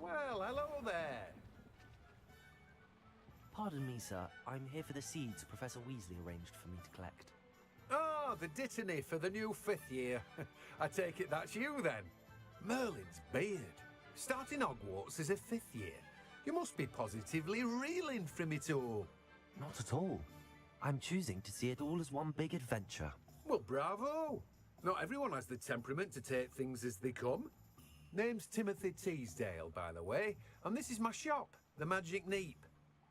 Well, hello there. Pardon me, sir. I'm here for the seeds Professor Weasley arranged for me to collect. Ah, the dittany for the new 5th year. I take it that's you then. Merlin's beard. Starting Hogwarts as a 5th year. You must be positively reeling from it all. Not at all. I'm choosing to see it all as one big adventure. Well, bravo. Not everyone has the temperament to take things as they come. Name's Timothy Teasdale, by the way, and this is my shop, the Magic Neep.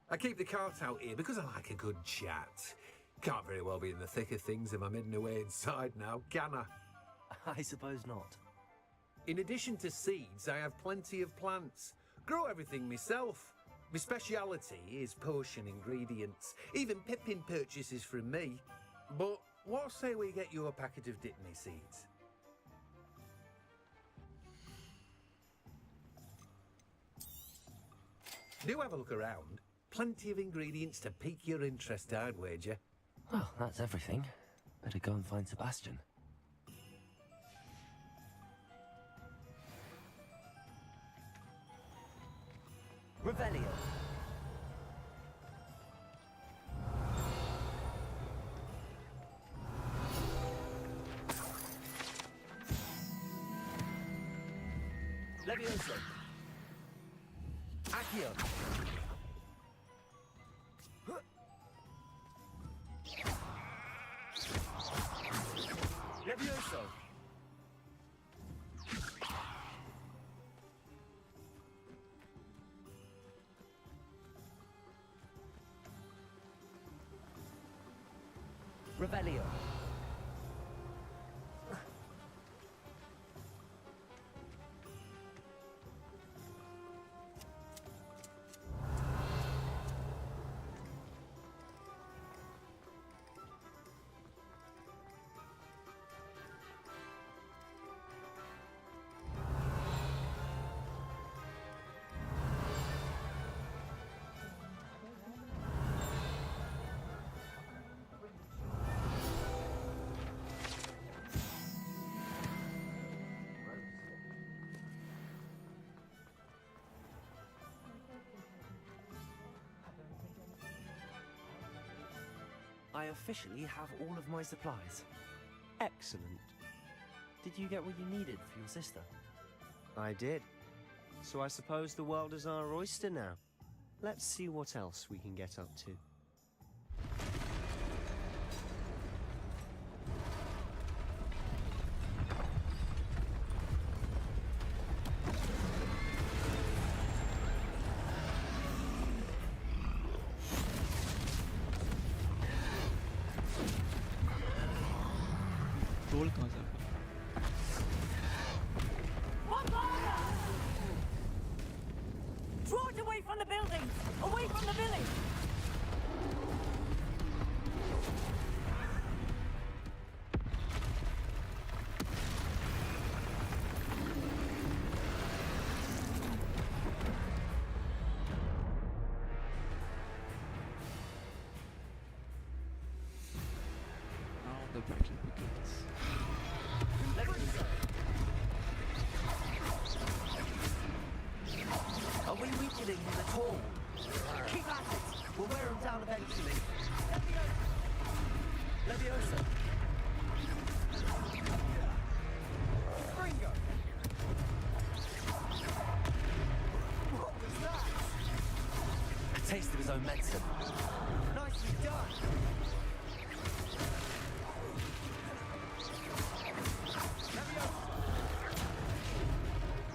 I keep the cart out here because I like a good chat. Can't very well be in the thick of things if I'm hidden away inside now, can I? I suppose not. In addition to seeds, I have plenty of plants. Grow everything myself. My speciality is potion ingredients. Even Pippin purchases from me. But what say we get you a packet of Dittany seeds? Do have a look around. Plenty of ingredients to pique your interest, I'd wager. Well, that's everything. Better go and find Sebastian. Revelio. Levioso. Accio. Levioso. Revelio. I officially have all of my supplies. Excellent. Did you get what you needed for your sister? I did. So I suppose the world is our oyster now. Let's see what else we can get up to. Roll कहाँ से Draw it away from the buildings! Away from the village! Now the battle begins. Are we weakening him at all? Keep at it! We'll wear him down eventually. Leviosa! Fringo! What was that? A taste of his own medicine. Nicely done!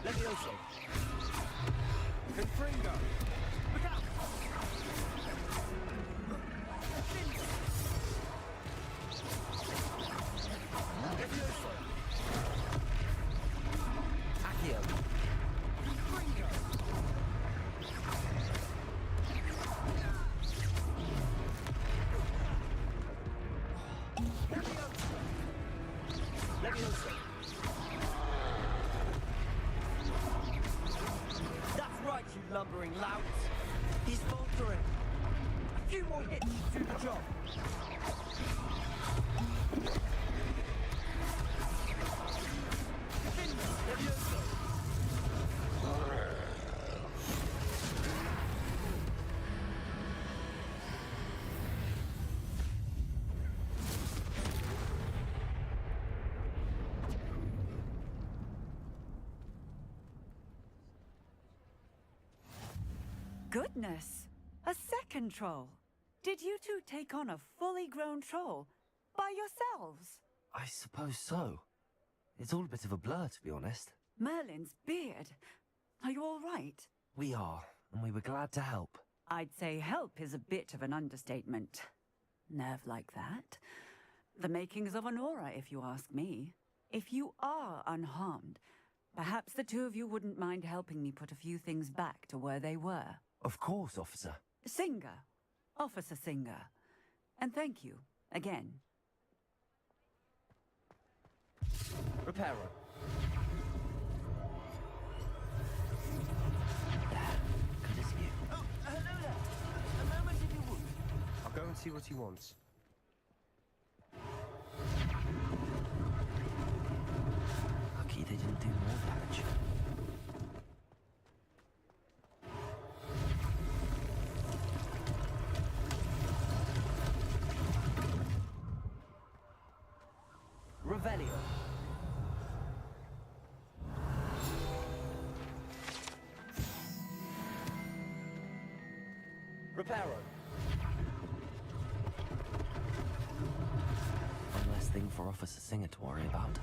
Leviosa! Confringo! Look out! Leviosa! Accio! Confringo! Leviosa! Leviosa! That's right, you lumbering louts. He's faltering. Few more hits to do the job. Goodness! A second troll! Did you two take on a fully grown troll by yourselves? I suppose so. It's all a bit of a blur, to be honest. Merlin's beard. Are you all right? We are, and we were glad to help. I'd say help is a bit of an understatement. Nerve like that. The makings of an aura, if you ask me. If you are unharmed, perhaps the two of you wouldn't mind helping me put a few things back to where they were. Of course, officer. Singer. Officer Singer. And thank you, again. Repairer. Good as new. Oh, hello there. A moment if you would. I'll go and see what he wants. Lucky they didn't do more damage. Revelio. Reparo. One less thing for Officer Singer to worry about.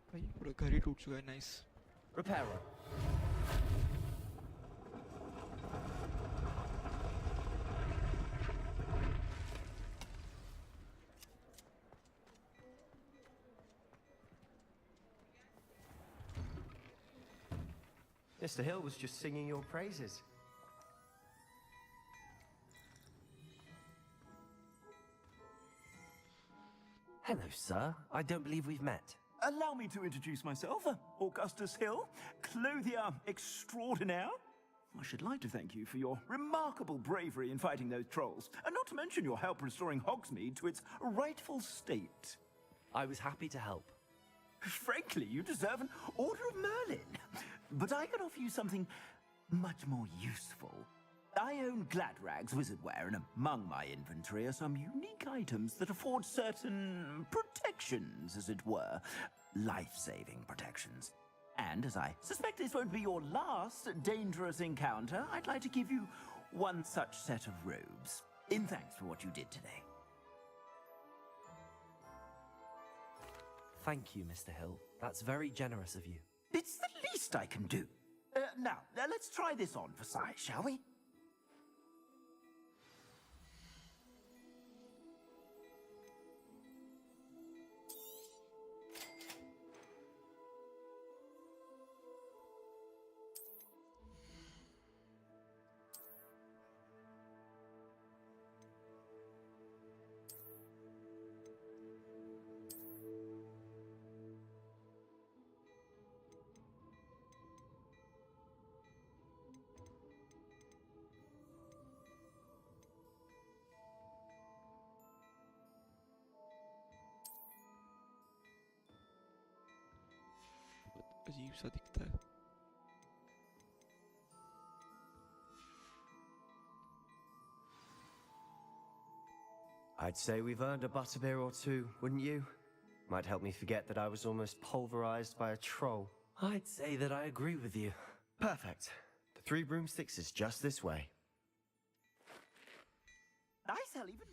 भाई पूरा घर ही टूट चुका है. Nice. Reparo. Mr. Hill was just singing your praises. Hello, sir. I don't believe we've met. Allow me to introduce myself, Augustus Hill, clothier extraordinaire. I should like to thank you for your remarkable bravery in fighting those trolls, and not to mention your help restoring Hogsmeade to its rightful state. I was happy to help. Frankly, you deserve an Order of Merlin. But I can offer you something much more useful. I own Gladrag's wizardware, and among my inventory are some unique items that afford certain protections, as it were. Life-saving protections. And as I suspect this won't be your last dangerous encounter, I'd like to give you one such set of robes, in thanks for what you did today. Thank you, Mr. Hill. That's very generous of you. It's the least I can do. Now, let's try this on for size, shall we? अजीब सा दिखता है. I'd say we've earned a butterbeer or two, wouldn't you? Might help me forget that I was almost pulverized by a troll. I'd say that I agree with you. Perfect. The 3 broomsticks is just this way. Nice, I'll even...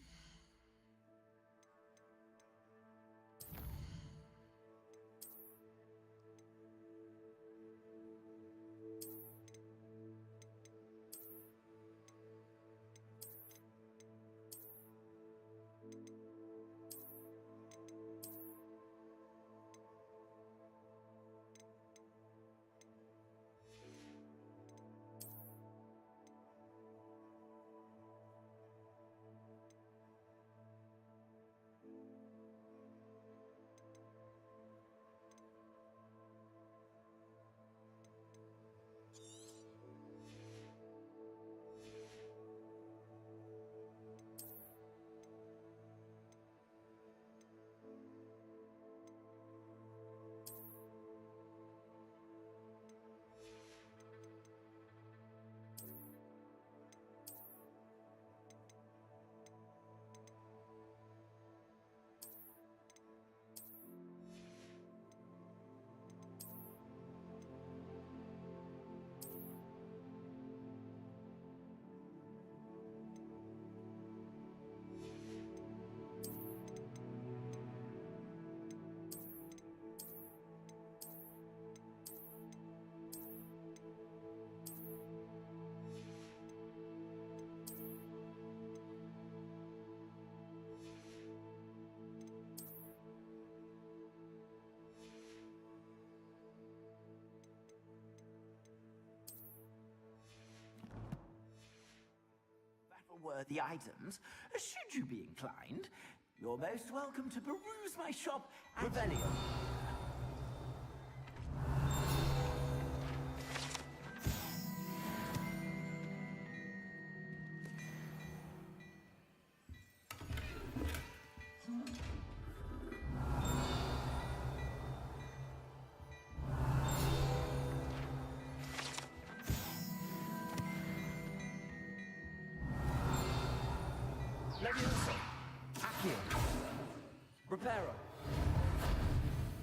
worthy items, should you be inclined, you're most welcome to peruse my shop at Revelio. Levioso. Accio. Reparo.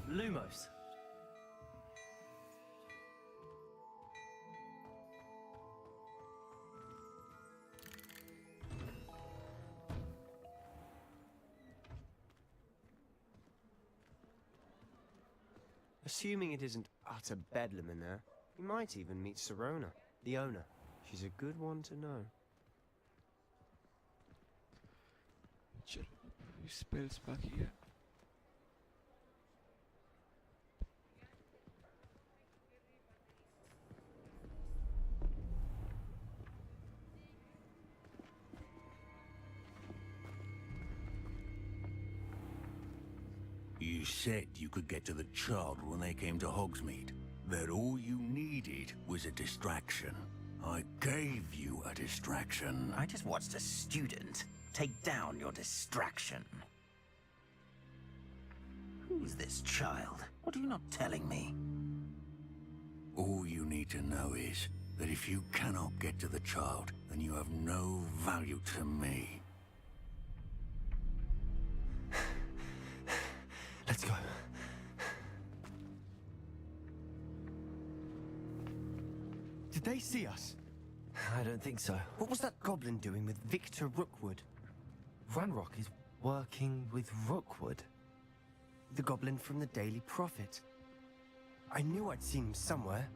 Lumos. Assuming it isn't utter bedlam in there, you might even meet Serona, the owner. She's a good one to know. Spells बाकी है. You said you could get to the child when they came to Hogsmeade. That all you needed was a distraction. I gave you a distraction. I just watched a student take down your distraction. Who's this child? What are you not telling me? All you need to know is that if you cannot get to the child, then you have no value to me. Let's go. Did they see us? I don't think so. What was that goblin doing with Victor Rookwood? Ranrock is working with Rookwood. The goblin from the Daily Prophet. I knew I'd seen him somewhere.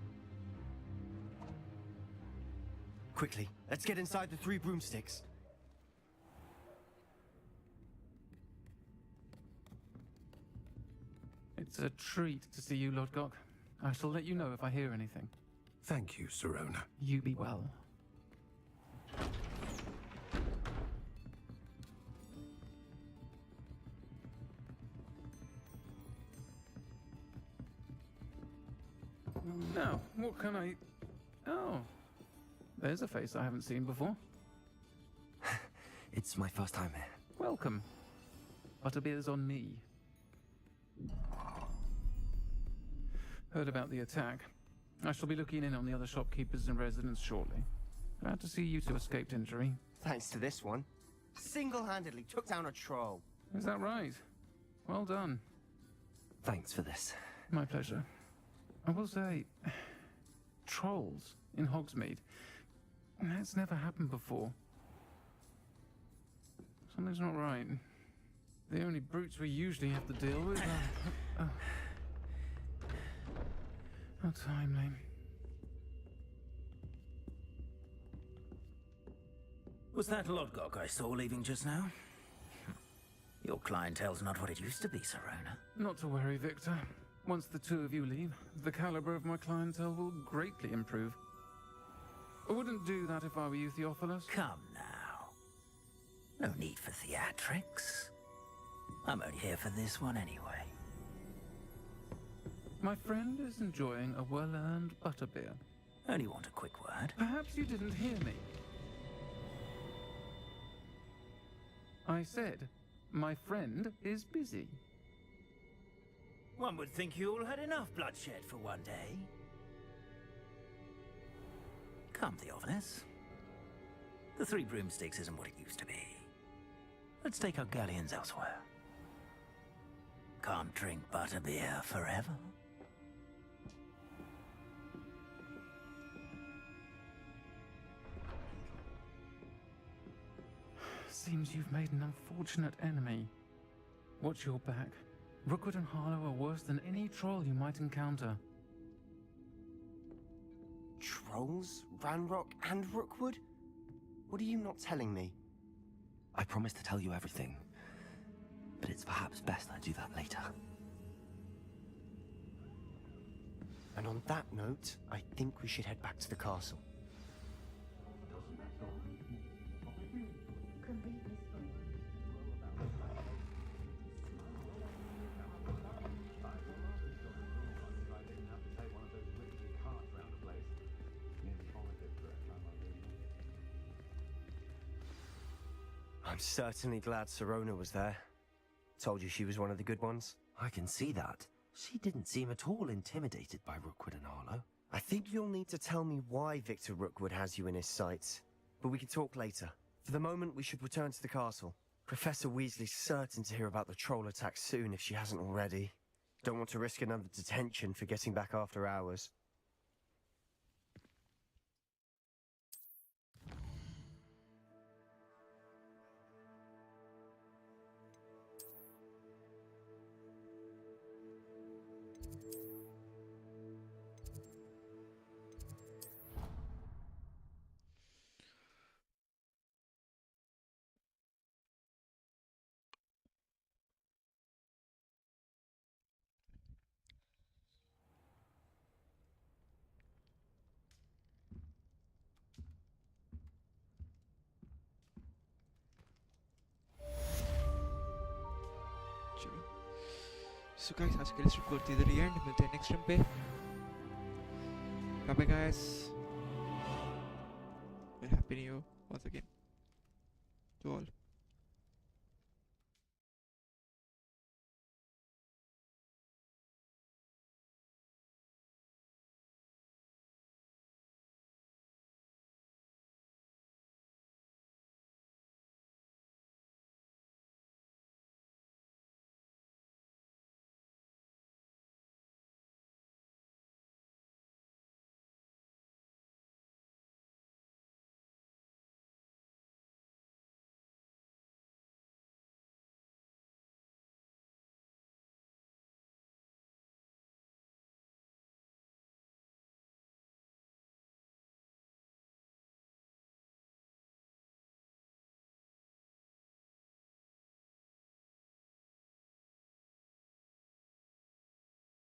Quickly, let's get inside the 3 broomsticks. It's a treat to see you, Lord Gok. I shall let you know if I hear anything. Thank you, Serona. You be well. Now, what can I... Oh, there's a face I haven't seen before. It's my first time here. Welcome. Butterbeer's on me. Heard about the attack. I shall be looking in on the other shopkeepers and residents shortly. Glad to see you two escaped injury. Thanks to this one. Single-handedly took down a troll. Is that right? Well done. Thanks for this. My pleasure. I will say, trolls in Hogsmeade. That's never happened before. Something's not right. The only brutes we usually have to deal with are... How timely. Was that Lodgok I saw leaving just now? Your clientele's not what it used to be, Serona. Not to worry, Victor. Once the two of you leave, the caliber of my clientele will greatly improve. I wouldn't do that if I were you, Theophilus. Come now. No need for theatrics. I'm only here for this one anyway. My friend is enjoying a well-earned butterbeer. Only want a quick word. Perhaps you didn't hear me. I said, my friend is busy. One would think you all had enough bloodshed for one day. Come, Theophilus. The 3 broomsticks isn't what it used to be. Let's take our galleons elsewhere. Can't drink butterbeer forever. Seems you've made an unfortunate enemy. Watch your back. Rookwood and Harlow are worse than any troll you might encounter. Trolls? Ranrock and Rookwood? What are you not telling me? I promise to tell you everything, but it's perhaps best I do that later. And on that note, I think we should head back to the castle. I'm certainly glad Sirona was there. Told you she was one of the good ones. I can see that. She didn't seem at all intimidated by Rookwood and Harlow. I think you'll need to tell me why Victor Rookwood has you in his sights. But we can talk later. For the moment, we should return to the castle. Professor Weasley's certain to hear about the troll attack soon if she hasn't already. Don't want to risk another detention for getting back after hours. So guys, आज के लिए stream करते इधर ही and मिलते हैं next stream पे. Bye bye guys. And happy new year once again to all.